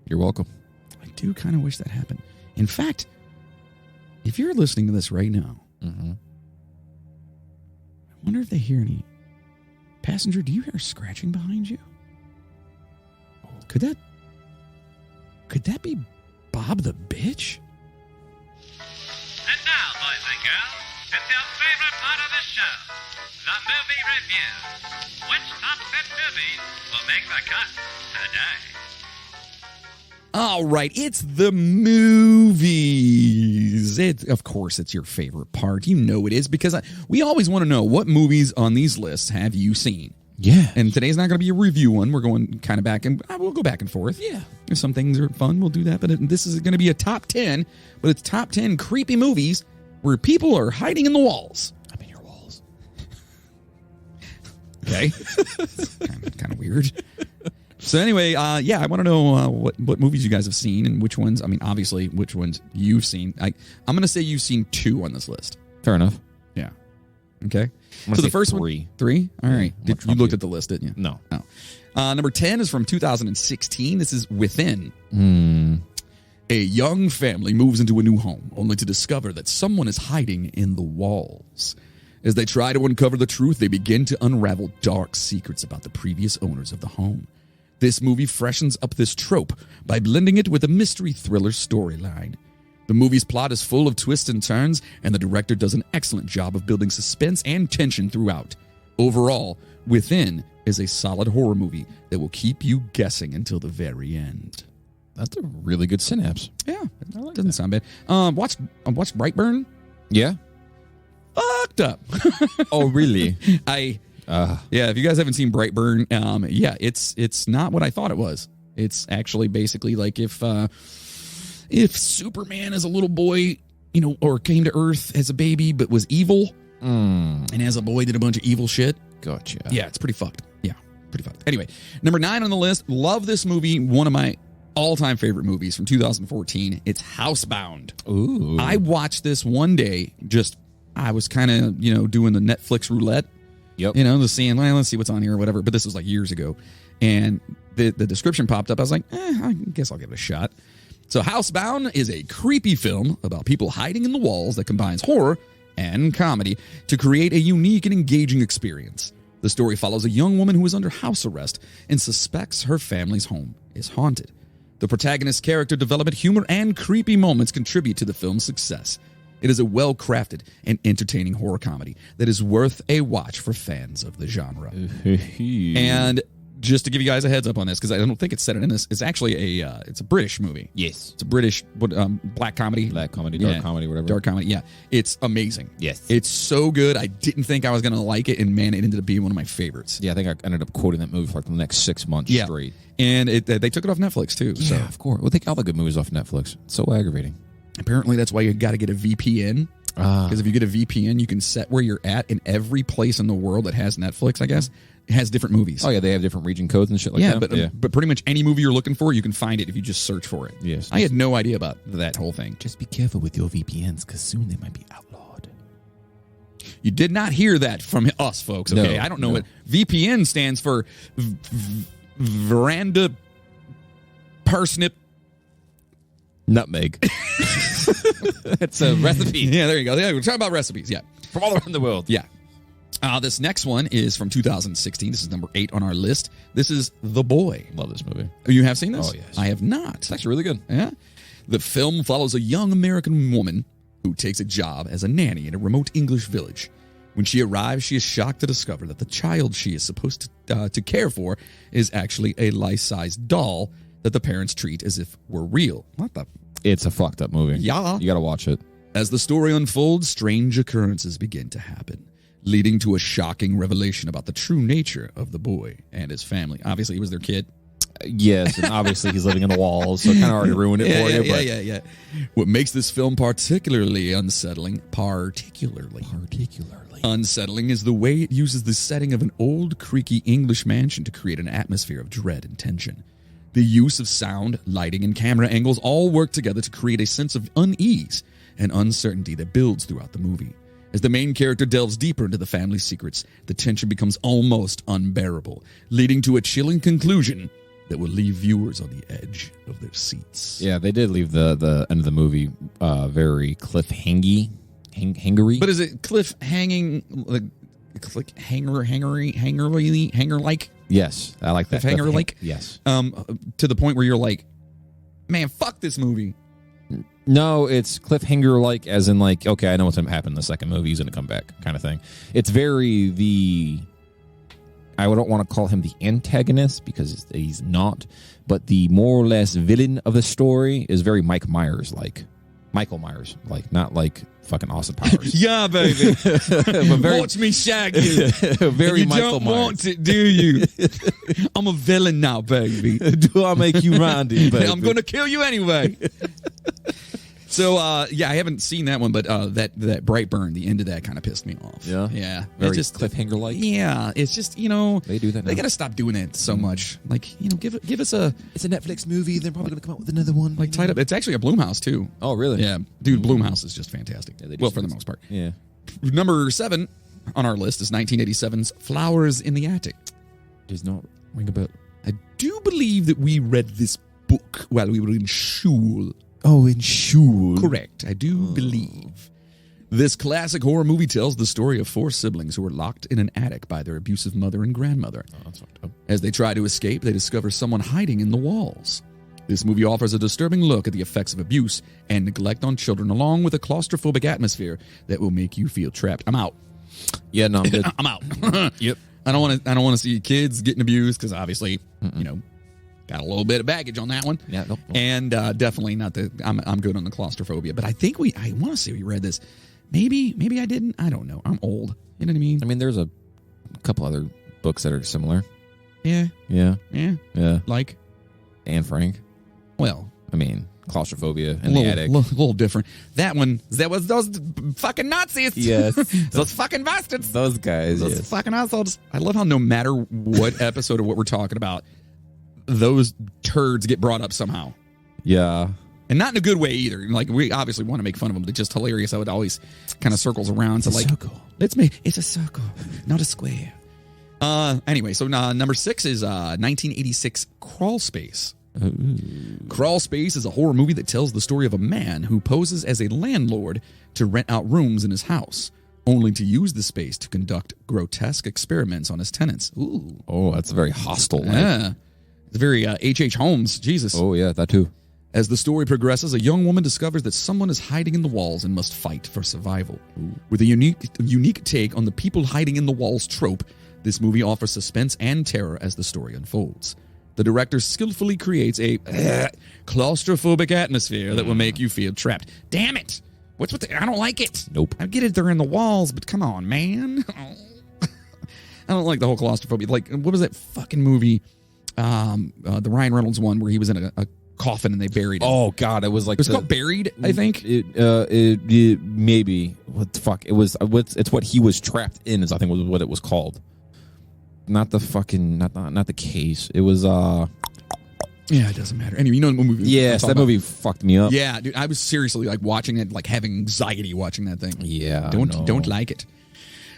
You're welcome. I do kind of wish that happened. In fact, if you're listening to this right now, I wonder if they hear any. Passenger, do you hear scratching behind you? Could that be Bob the bitch? And now, boys and girls, it's your favorite part of the show, the movie review. Which top 10 movies will make the cut today? All right, it's the movies. Of course, it's your favorite part. You know it is because we always want to know what movies on these lists have you seen. Yeah. And today's not going to be a review one. We're going kind of back and we'll go back and forth. Yeah. If some things are fun, we'll do that. But this is going to be a top 10, but it's top 10 creepy movies where people are hiding in the walls. I'm in your walls. Okay. kind of weird. So anyway, I want to know what movies you guys have seen and which ones. I mean, obviously, which ones you've seen. I'm going to say you've seen 2 on this list. Fair enough. Yeah. Okay. So the first 3. one, 3. All right. You looked at the list, didn't you? No. Number 10 is from 2016. This is Within. A young family moves into a new home, only to discover that someone is hiding in the walls. As they try to uncover the truth, they begin to unravel dark secrets about the previous owners of the home. This movie freshens up this trope by blending it with a mystery thriller storyline. The movie's plot is full of twists and turns, and the director does an excellent job of building suspense and tension throughout. Overall, Within is a solid horror movie that will keep you guessing until the very end. That's a really good synapse. Yeah, doesn't sound bad. Watched Brightburn. Yeah. Fucked up. Oh, really? Yeah, if you guys haven't seen Brightburn, it's not what I thought it was. It's actually basically like if Superman as a little boy, or came to Earth as a baby but was evil, and as a boy did a bunch of evil shit. Gotcha. Yeah, it's pretty fucked. Yeah, pretty fucked. Anyway, number 9 on the list. Love this movie. One of my all-time favorite movies from 2014. It's Housebound. Ooh. I watched this one day. I was kind of doing the Netflix roulette. Yep. The seeing, let's see what's on here or whatever. But this was like years ago, and the description popped up. I was like, I guess I'll give it a shot. So Housebound is a creepy film about people hiding in the walls that combines horror and comedy to create a unique and engaging experience. The story follows a young woman who is under house arrest and suspects her family's home is haunted. The protagonist's character development, humor, and creepy moments contribute to the film's success. It is a well-crafted and entertaining horror comedy that is worth a watch for fans of the genre. And just to give you guys a heads up on this, because I don't think it's set in this, it's actually it's a British movie. Yes. It's a British black comedy. Black comedy, dark comedy, whatever. Dark comedy, yeah. It's amazing. Yes. It's so good. I didn't think I was going to like it, and man, it ended up being one of my favorites. Yeah, I think I ended up quoting that movie for like the next 6 months straight. And they took it off Netflix, too. Yeah, so. of course. We'll take all the good movies off Netflix. It's so aggravating. Apparently, that's why you got to get a VPN. Because if you get a VPN, you can set where you're at in every place in the world that has Netflix, I guess. It has different movies. Oh, yeah, they have different region codes and shit like that. But pretty much any movie you're looking for, you can find it if you just search for it. Yes. I had no idea about that whole thing. Just be careful with your VPNs, because soon they might be outlawed. You did not hear that from us, folks, okay? No, I don't know what VPN stands for. Veranda Parsnip Nutmeg. It's a recipe. Yeah, there you go. Yeah, we're talking about recipes, yeah. From all around the world. Yeah. This next one is from 2016. This is number 8 on our list. This is The Boy. Love this movie. You have seen this? Oh, yes. I have not. It's actually really good. Yeah. The film follows a young American woman who takes a job as a nanny in a remote English village. When she arrives, she is shocked to discover that the child she is supposed to care for is actually a life-sized doll that the parents treat as if were real. What the? It's a fucked up movie. Yeah. You got to watch it. As the story unfolds, strange occurrences begin to happen, leading to a shocking revelation about the true nature of the boy and his family. Obviously, he was their kid. Yes, and obviously he's living in the walls, so it kind of already ruined it for you. Yeah. What makes this film particularly unsettling, unsettling is the way it uses the setting of an old, creaky English mansion to create an atmosphere of dread and tension. The use of sound, lighting, and camera angles all work together to create a sense of unease and uncertainty that builds throughout the movie. As the main character delves deeper into the family's secrets, the tension becomes almost unbearable, leading to a chilling conclusion that will leave viewers on the edge of their seats. Yeah, they did leave the end of the movie very hangery. But is it cliff-hanging, like hanger-like? Yes, I like that. Cliffhanger-like? Yes. To the point where you're like, man, fuck this movie. No, it's cliffhanger-like, as in like, okay, I know what's going to happen in the second movie. He's going to come back, kind of thing. It's very I don't want to call him the antagonist because he's not, but the more or less villain of the story is very Michael Myers-like, not like fucking Austin Powers. Yeah, baby. Watch me shag you. Very you Michael don't Myers. Want it, do you? I'm a villain now, baby. Do I make you Randy, baby? I'm going to kill you anyway. So, I haven't seen that one, but that Brightburn, the end of that kind of pissed me off. Yeah? Yeah. Very It just cliffhanger-like? Yeah. It's just, They do that now. They got to stop doing that so much. Like, give us a... It's a Netflix movie. They're probably going to come out with another one. Like, tied up. It's actually a Blumhouse, too. Oh, really? Yeah. Dude, Blumhouse is just fantastic. Yeah, well, for the most part. Yeah. Number 7 on our list is 1987's Flowers in the Attic. Does not ring a bell. I do believe that we read this book while we were in school. Oh, in Shul. Correct. I do believe. This classic horror movie tells the story of 4 siblings who are locked in an attic by their abusive mother and grandmother. Oh, that's fucked up. As they try to escape, they discover someone hiding in the walls. This movie offers a disturbing look at the effects of abuse and neglect on children, along with a claustrophobic atmosphere that will make you feel trapped. I'm out. Yeah, no, I'm good. I'm out. Yep. I don't want to see kids getting abused because obviously, got a little bit of baggage on that one. Yeah, nope. And definitely not the. I'm good on the claustrophobia, but I think I want to say we read this. Maybe I didn't. I don't know. I'm old. You know what I mean? I mean, there's a couple other books that are similar. Yeah. Yeah. Yeah. Like Anne Frank. Well, I mean, claustrophobia in the attic. Little different. That one, that was those fucking Nazis. Yes. Those fucking bastards. Those guys. Those Yes. fucking assholes. I love how no matter what episode of what we're talking about, those turds get brought up somehow. Yeah. And not in a good way either. Like, we obviously want to make fun of them. They're just hilarious how it always kind of circles around. It's a circle. It's a circle, not a square. Anyway, so number 6 is 1986 Crawl Space. Crawl Space is a horror movie that tells the story of a man who poses as a landlord to rent out rooms in his house, only to use the space to conduct grotesque experiments on his tenants. Ooh. Oh, that's very hostile. Yeah. It's very H.H. Holmes. Jesus. Oh, yeah, that too. As the story progresses, a young woman discovers that someone is hiding in the walls and must fight for survival. With a unique take on the people hiding in the walls trope, this movie offers suspense and terror as the story unfolds. The director skillfully creates a claustrophobic atmosphere that will make you feel trapped. Damn it! What's with I don't like it. Nope. I get it, they're in the walls, but come on, man. I don't like the whole claustrophobia. Like, what was that fucking movie? The Ryan Reynolds one where he was in a coffin and they buried him. Oh God, it was like It was called Buried, I think. It maybe what the fuck it was. It's what he was trapped in. Is I think was what it was called. Not the fucking not the case. It was Yeah, it doesn't matter. Anyway, you know the movie. Yes, that movie fucked me up. Yeah, dude, I was seriously like watching it, like having anxiety watching that thing. Yeah, don't like it.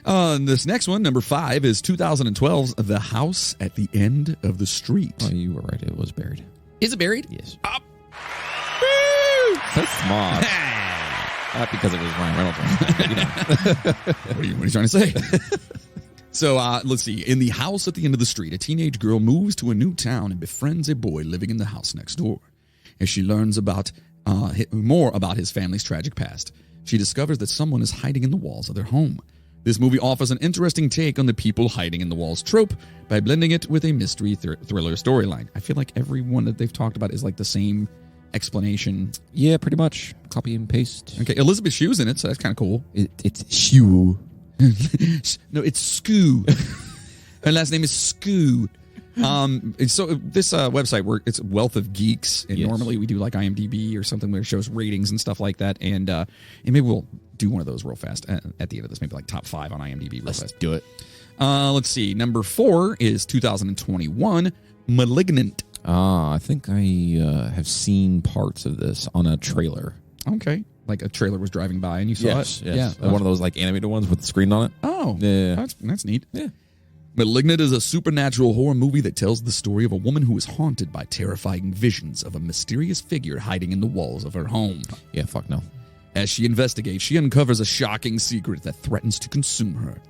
This next one, number 5, is 2012's The House at the End of the Street. Oh, you were right. It was buried. Is it buried? Yes. Up. So smart. Not because it was Ryan Reynolds. What are you trying to say? So let's see. In the house at the end of the street, a teenage girl moves to a new town and befriends a boy living in the house next door. As she learns about more about his family's tragic past, she discovers that someone is hiding in the walls of their home. This movie offers an interesting take on the people hiding in the walls trope by blending it with a mystery thriller storyline. I feel like every one that they've talked about is like the same explanation. Yeah, pretty much. Copy and paste. Okay, Elizabeth Shue's in it, so that's kind of cool. It's Shue. No, it's Skoo. Her last name is Skoo. So this website where it's Wealth of Geeks, and normally we do like IMDb or something where it shows ratings and stuff like that, and maybe we'll do one of those real fast at the end of this, maybe like top 5 on IMDb real fast. Let's do it. Let's see. Number 4 is 2021 Malignant. I think I have seen parts of this on a trailer. Okay. Like a trailer was driving by and you saw Yes. it? Yeah. One of those like animated ones with the screen on it. Oh. Yeah. That's neat. Yeah. Malignant is a supernatural horror movie that tells the story of a woman who is haunted by terrifying visions of a mysterious figure hiding in the walls of her home. Yeah, fuck no. As she investigates, she uncovers a shocking secret that threatens to consume her.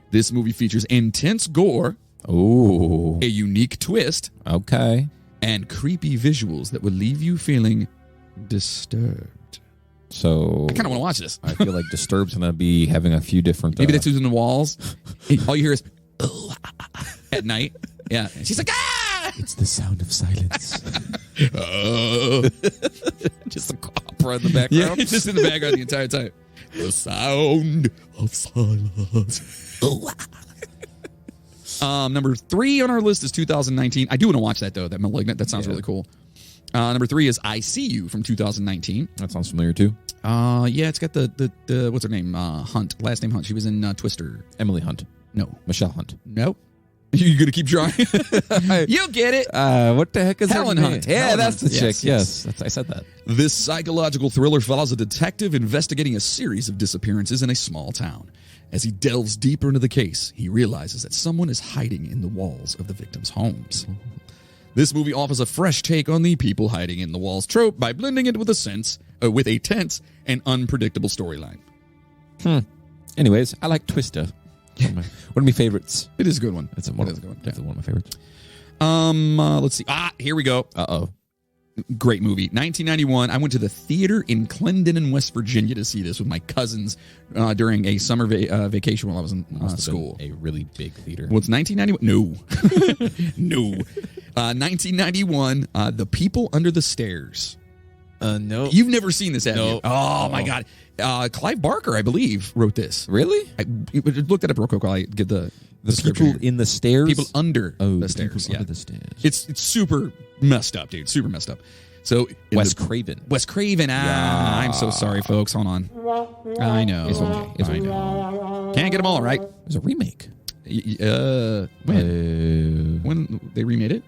This movie features intense gore, Ooh. a unique twist, Okay. and creepy visuals that will leave you feeling disturbed. So I kind of want to watch this. I feel like Disturbed's going to be having a few different... Maybe that's who's in the walls. All you hear is at night. Yeah. And she's like, ah! It's the sound of silence. Just a opera in the Yeah, background. just in the background the entire time. The sound of silence. Number 3 on our list is 2019. I do want to watch that, though, that Malignant. That sounds really cool. Number 3 is I See You from 2019. That sounds familiar, too. Yeah, it's got the what's her name? Hunt. Last name Hunt. She was in Twister. Emily Hunt. No. Michelle Hunt. Nope. You gonna keep trying? You'll get it. What the heck is Helen her name? Hunt. Yeah, Helen that's Hunt. the chick. Yes. I said that. This psychological thriller follows a detective investigating a series of disappearances in a small town. As he delves deeper into the case, he realizes that someone is hiding in the walls of the victims' homes. This movie offers a fresh take on the people hiding in the walls trope by blending it with a tense and unpredictable storyline. Anyways, I like Twister. One of my favorites. It is a good one. It's It is a good one. Definitely one of my favorites. Let's see. Here we go. Uh-oh. Great movie. 1991. I went to the theater in Clendenin, West Virginia to see this with my cousins during a summer vacation while I was in school. A really big theater. Well, it's 1991. No. No. 1991, The People Under the Stairs. No. You've never seen this, have No. you? Oh, my God. Clive Barker, I believe, wrote this. Really? I looked that up real quick while I get the The description people here. in the stairs? People under Oh, the stairs. people Yeah. under the stairs. It's super messed up, dude. Super messed up. So Wes Craven. Wes Craven. I'm so sorry, folks. Hold on. I know. It's okay. It's I okay. know. Can't get them all right. There's a remake. When they remade it?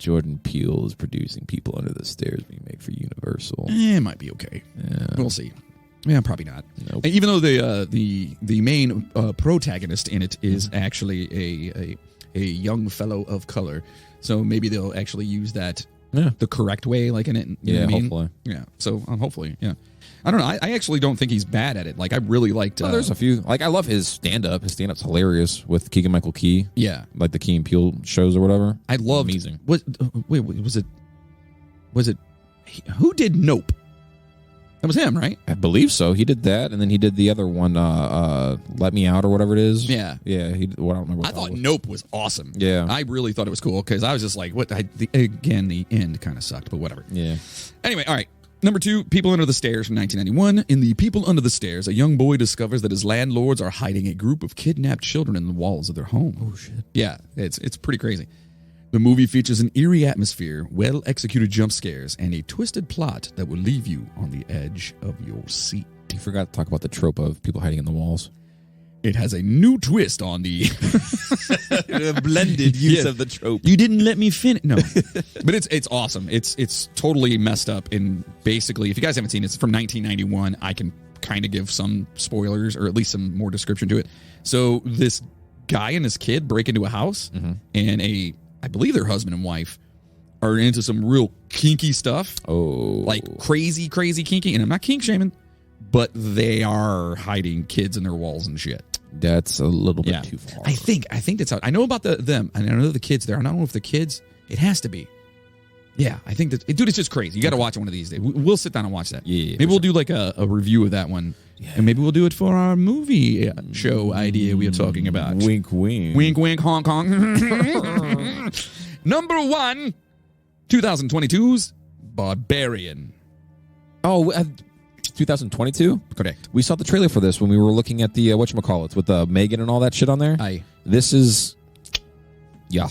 Jordan Peele is producing People Under the Stairs remake for Universal. It might be okay. Yeah. We'll see. Yeah, probably not. Nope. Even though the main protagonist in it is actually a young fellow of color, so maybe they'll actually use that the correct way, like in it. You know what I mean? Hopefully. Yeah. So hopefully, yeah. I don't know. I actually don't think he's bad at it. Like I really liked. There's a few. Like I love his stand-up. His stand-up's hilarious with Keegan-Michael Key. Yeah. Like the Key and Peele shows or whatever. I loved. Amazing. Wait, was it? Who did Nope? That was him, right? I believe so. He did that, and then he did the other one, Let Me Out or whatever it is. Yeah. Yeah. I don't remember what I that thought was. Nope was awesome. Yeah. I really thought it was cool because I was just like, what? Again, the end kind of sucked, but whatever. Yeah. Anyway, all right. Number 2, People Under the Stairs from 1991. In The People Under the Stairs, a young boy discovers that his landlords are hiding a group of kidnapped children in the walls of their home. Oh, shit. Yeah, it's pretty crazy. The movie features an eerie atmosphere, well-executed jump scares, and a twisted plot that will leave you on the edge of your seat. You forgot to talk about the trope of people hiding in the walls. It has a new twist on the blended use of the trope. You didn't let me finish. No, but it's awesome. It's totally messed up. And basically, if you guys haven't seen it, it's from 1991. I can kind of give some spoilers or at least some more description to it. So this guy and his kid break into a house, and I believe their husband and wife are into some real kinky stuff. Oh, Like crazy kinky. And I'm not kink shaming, but they are hiding kids in their walls and shit. that's a little bit too far. I think that's how I know about them, and I know the kids there. I don't know if the kids. It has to be. Yeah, I think that dude, it's just crazy. You got to watch it one of these days. We'll sit down and watch that. Yeah, maybe we'll do like a review of that one, and maybe we'll do it for our movie show idea we are talking about. Wink, wink, wink, wink, Hong Kong. Number 1, 2022's Barbarian. Oh, 2022? Correct. We saw the trailer for this when we were looking at the whatchamacallits with Megan and all that shit on there. Aye. This is, yeah.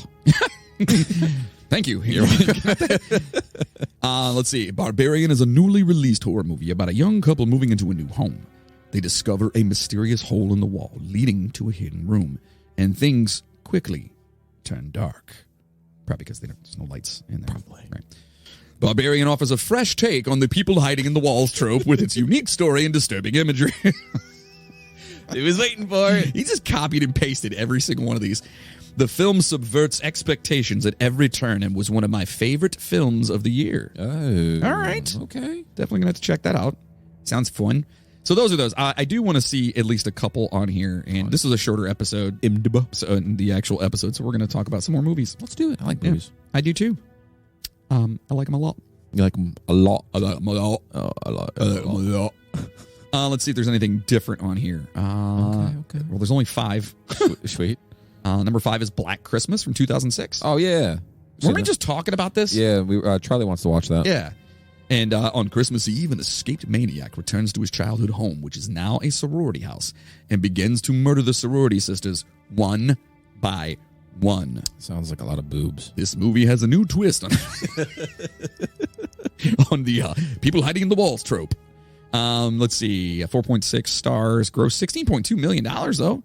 Thank you. You're welcome. Let's see. Barbarian is a newly released horror movie about a young couple moving into a new home. They discover a mysterious hole in the wall leading to a hidden room, and things quickly turn dark. Probably because there's no lights in there. Probably. Right. Barbarian offers a fresh take on the people hiding in the walls trope with its unique story and disturbing imagery. He was waiting for it. He just copied and pasted every single one of these. The film subverts expectations at every turn and was one of my favorite films of the year. Oh. All right. Okay. Definitely going to have to check that out. Sounds fun. So those are those. I do want to see at least a couple on here, and this is a shorter episode. In the actual episode, so we're going to talk about some more movies. Let's do it. I like movies. I do too. I like them a lot. You like them a lot? I like them a lot. Oh, I like them a lot. Let's see if there's anything different on here. Okay. Well, there's only 5. Sweet. Number 5 is Black Christmas from 2006. Oh, yeah. Weren't we just talking about this? Yeah, Charlie wants to watch that. Yeah. And on Christmas Eve, an escaped maniac returns to his childhood home, which is now a sorority house, and begins to murder the sorority sisters one by one. Sounds like a lot of boobs. This movie has a new twist on the people hiding in the walls trope. Let's see, 4.6 stars, gross $16.2 million, though.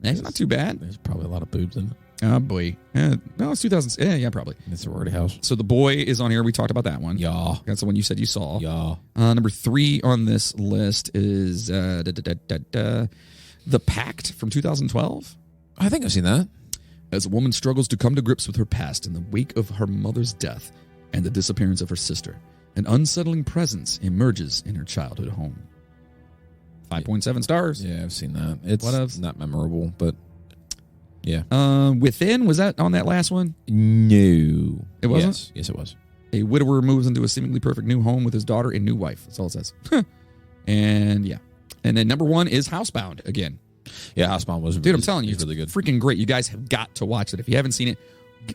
That's not too bad. There's probably a lot of boobs in it. Oh, boy. No, it's 2000. Yeah, probably. In the sorority house. So The Boy is on here. We talked about that one. Yeah. That's the one you said you saw. Yeah. Number 3 on this list is The Pact from 2012. I think I've seen that. As a woman struggles to come to grips with her past in the wake of her mother's death and the disappearance of her sister, an unsettling presence emerges in her childhood home. 5.7 stars. Yeah, I've seen that. It's What else? not memorable, but yeah. Within, was that on that last one? No. It wasn't? Yes, it was. A widower moves into a seemingly perfect new home with his daughter and new wife. That's all it says. And yeah. And then number 1 is Housebound again. Yeah, Housebound was Dude, I'm telling you, it's really good. Freaking great. You guys have got to watch it. If you haven't seen it,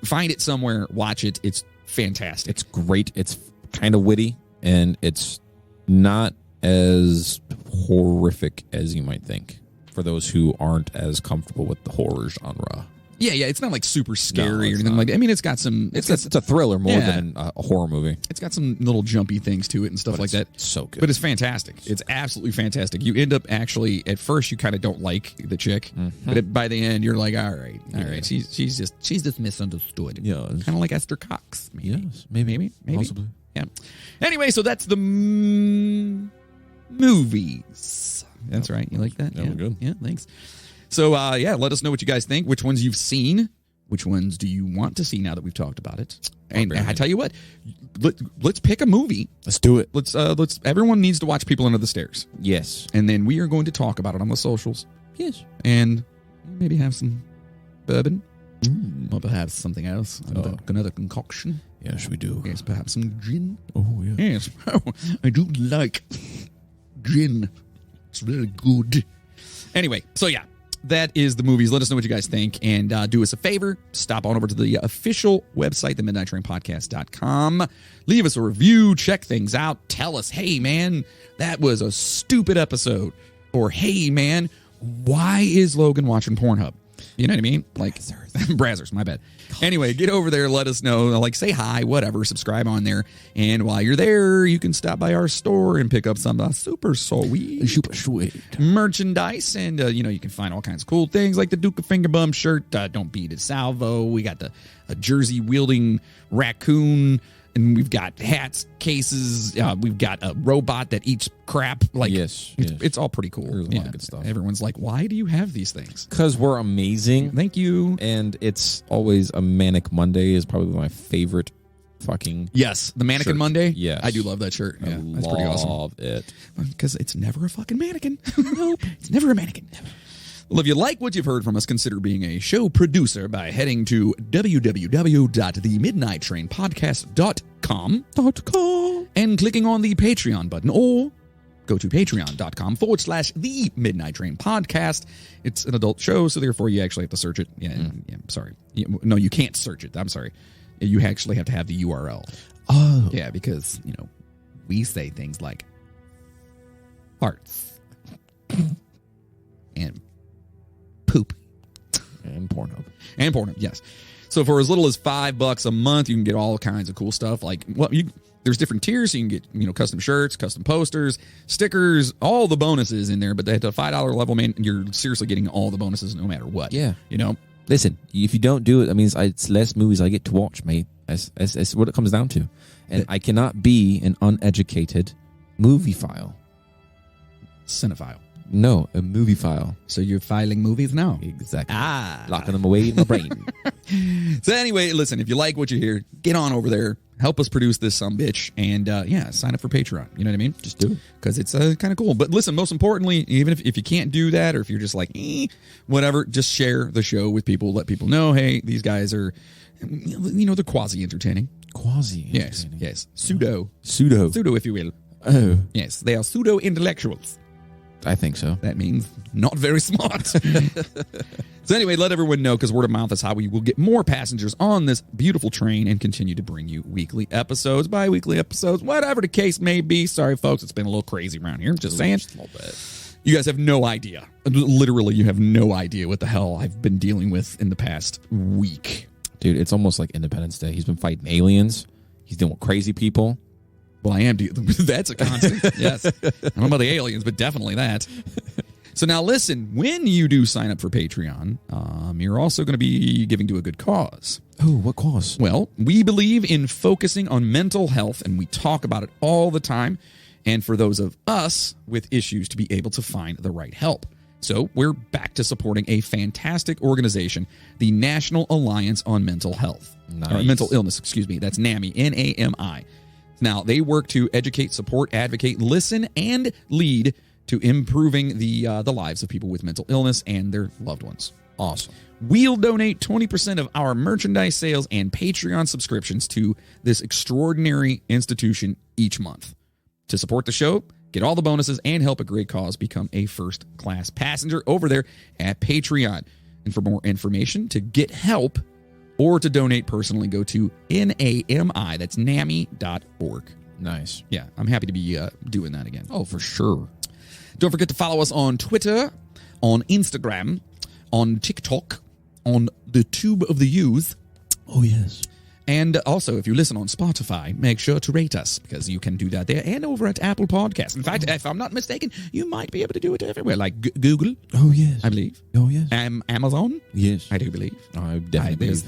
find it somewhere, watch it. It's fantastic. It's great. It's kind of witty, and it's not as horrific as you might think for those who aren't as comfortable with the horror genre. Yeah, it's not like super scary or it's anything not. like that. I mean, it's got some... It's a thriller more Yeah. than a horror movie. It's got some little jumpy things to it and stuff But like it's that. so good. But it's fantastic. It's absolutely fantastic. You end up actually, at first, you kind of don't like the chick, but by the end, you're like, all right. She's just misunderstood. Yeah. Kind of like Esther Cox. Maybe. Yes, maybe. Possibly. Yeah. Anyway, so that's the movies. That's right. You like that? Yeah, we're good. Yeah, thanks. So, let us know what you guys think, which ones you've seen, which ones do you want to see now that we've talked about it. And I tell you what, let's pick a movie. Let's do it. Let's everyone needs to watch People Under the Stairs. Yes. And then we are going to talk about it on the socials. Yes. And maybe have some bourbon. Or perhaps something else. Another concoction. Yes, we do. Yes, perhaps some gin. Oh, yeah. Yes. I do like gin. It's really good. Anyway, so yeah. That is the movies. Let us know what you guys think. And do us a favor. Stop on over to the official website, themidnighttrainpodcast.com. Leave us a review. Check things out. Tell us, hey, man, that was a stupid episode. Or, hey, man, why is Logan watching Pornhub? You know what I mean? Like, Brazzers, my bad. Anyway, get over there. Let us know. Like, say hi, whatever. Subscribe on there. And while you're there, you can stop by our store and pick up some super sweet merchandise. And, you can find all kinds of cool things like the Duke of Fingerbum shirt. Don't beat it, Salvo. We got a jersey-wielding raccoon. And we've got hats, cases. We've got a robot that eats crap. Like, yes. It's all pretty cool. There's a lot of good stuff. Everyone's like, why do you have these things? Because we're amazing. Thank you. And it's always a Manic Monday is probably my favorite fucking Yes, the Mannequin shirt. Monday. Yes. I do love that shirt. Yeah, that's pretty awesome. Love it. Because it's never a fucking mannequin. Nope. It's never a mannequin. Well, if you like what you've heard from us, consider being a show producer by heading to www.themidnighttrainpodcast.com and clicking on the Patreon button, or go to patreon.com/The Midnight Train Podcast. It's an adult show, so therefore you actually have to search it. Yeah, sorry. No, you can't search it. I'm sorry. You actually have to have the URL. Oh. Yeah, because, we say things like hearts and poop. And Pornhub. And Pornhub, yes. So for as little as $5 a month, you can get all kinds of cool stuff. Like, there's different tiers. So you can get, custom shirts, custom posters, stickers, all the bonuses in there. But at the $5 level, man, you're seriously getting all the bonuses no matter what. Yeah. Listen, if you don't do it, that means it's less movies I get to watch, mate. That's what it comes down to. And I cannot be an uneducated movie file. Cinephile. No, a movie file. So you're filing movies now? Exactly. Locking Locking them away in my brain. So anyway, listen, if you like what you hear, get on over there. Help us produce this sumbitch. And sign up for Patreon. You know what I mean? Just do it. Because it's kind of cool. But listen, most importantly, even if you can't do that, or if you're just like, whatever, just share the show with people. Let people know, hey, these guys are, they're quasi-entertaining. Quasi-entertaining. Yes. Pseudo, if you will. Oh. Yes, they are pseudo-intellectuals. I think so. That means not very smart. So anyway, let everyone know, because word of mouth is how we will get more passengers on this beautiful train and continue to bring you weekly episodes, bi-weekly episodes, whatever the case may be. Sorry, folks, it's been a little crazy around here. Just saying. Just a little bit. You guys have no idea. Literally, you have no idea what the hell I've been dealing with in the past week. Dude, it's almost like Independence Day. He's been fighting aliens. He's dealing with crazy people. Well, I am. That's a constant. Yes. I don't know about the aliens, but definitely that. So now listen, when you do sign up for Patreon, you're also going to be giving to a good cause. Oh, what cause? Well, we believe in focusing on mental health, and we talk about it all the time. And for those of us with issues to be able to find the right help. So we're back to supporting a fantastic organization, the National Alliance on Mental Health. Nice. Or mental illness, excuse me. That's NAMI, N-A-M-I. Now, they work to educate, support, advocate, listen, and lead to improving the lives of people with mental illness and their loved ones. Awesome. We'll donate 20% of our merchandise sales and Patreon subscriptions to this extraordinary institution each month. To support the show, get all the bonuses, and help a great cause, become a first-class passenger over there at Patreon. And for more information, to get help or to donate personally, go to NAMI. That's NAMI.org. Nice. Yeah, I'm happy to be doing that again. Oh, for sure. Don't forget to follow us on Twitter, on Instagram, on TikTok, on the Tube of the Youth. Oh, yes. And also, if you listen on Spotify, make sure to rate us, because you can do that there and over at Apple Podcasts. In fact, if I'm not mistaken, you might be able to do it everywhere, like Google. Oh, yes. I believe. Oh, yes. Amazon. Yes. I do believe. I definitely believe.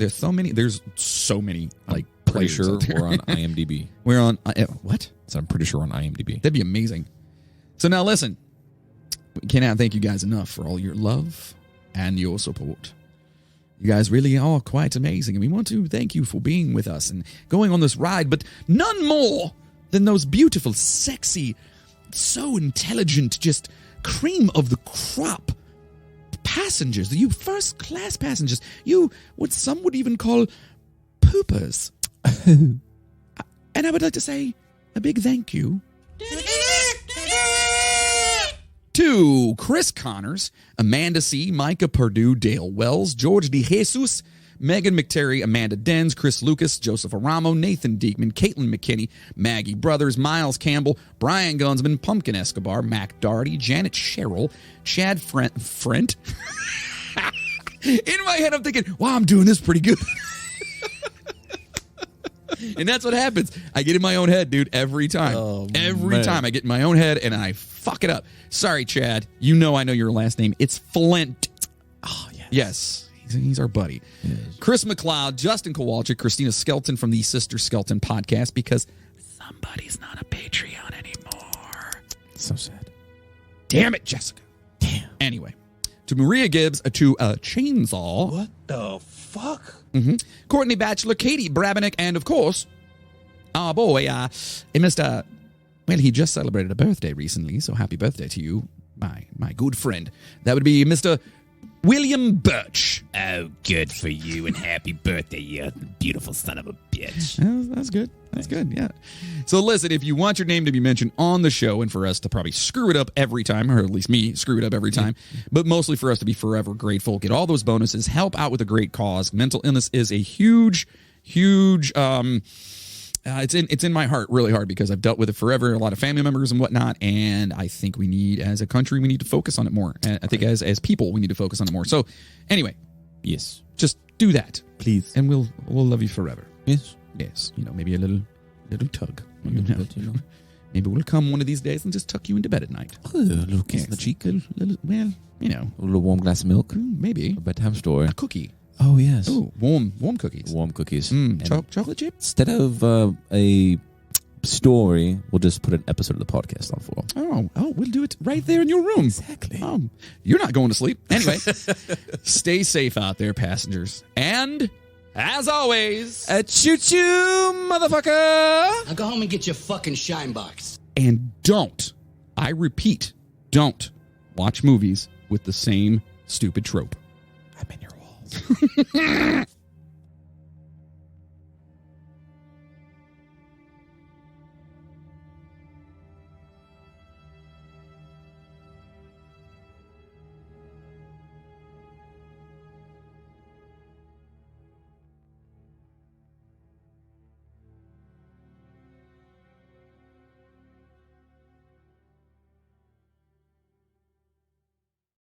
There's so many like Pretty players sure out there. we're on IMDb. We're on what? So I'm pretty sure on IMDb. That'd be amazing. So now listen, we cannot thank you guys enough for all your love and your support. You guys really are quite amazing, and we want to thank you for being with us and going on this ride, but none more than those beautiful, sexy, so intelligent, just cream of the crop passengers, you first-class passengers, you, what some would even call poopers. And I would like to say a big thank you to Chris Connors, Amanda C., Micah Purdue, Dale Wells, George De Jesus, Megan McTerry, Amanda Denz, Chris Lucas, Joseph Aramo, Nathan Diekman, Caitlin McKinney, Maggie Brothers, Miles Campbell, Brian Gunsman, Pumpkin Escobar, Mac Doherty, Janet Sherrill, Chad Frent. In my head, I'm thinking, wow, I'm doing this pretty good. And that's what happens. I get in my own head, dude, every time. Every time I get in my own head and I fuck it up. Sorry, Chad. I know your last name. It's Flint. Oh, yes. Yes. He's our buddy. Yes. Chris McLeod, Justin Kowalczyk, Christina Skelton from the Sister Skelton podcast, because somebody's not a Patreon anymore. So sad. Damn it, Jessica. Damn. Anyway, to Maria Gibbs, to Chainsaw. What the fuck? Mm-hmm. Courtney Batchelor, Katie Brabenik, and of course, our boy, Mr. Well, he just celebrated a birthday recently, so happy birthday to you, my good friend. That would be Mr. William Birch. Oh, good for you, and happy birthday, you beautiful son of a bitch. That's good. That's good, yeah. So listen, if you want your name to be mentioned on the show and for us to probably screw it up every time, or at least me screw it up every time, but mostly for us to be forever grateful, get all those bonuses, help out with a great cause. Mental illness is a huge, it's in my heart really hard, because I've dealt with it forever, a lot of family members and whatnot, and I think we need, as a country, we need to focus on it more. And I think as people, we need to focus on it more. So anyway, Yes. just do that, Please. and we'll love you forever. Yes. Yes, maybe a little tug. Maybe we'll come one of these days and just tuck you into bed at night. Oh, a little kiss on the cheek. Little, well, A little warm glass of milk. maybe A bedtime story. a cookie. Oh, yes. Oh, warm cookies. Warm cookies. Mm, And chocolate chip. instead of a story, we'll just put an episode of the podcast on for. Oh, we'll do it right there in your room. Exactly. You're not going to sleep anyway. Stay safe out there, passengers, and as always, Choo-choo, motherfucker! Now go home and get your fucking shine box. and don't. I repeat, don't watch movies with the same stupid trope. I'm in your walls.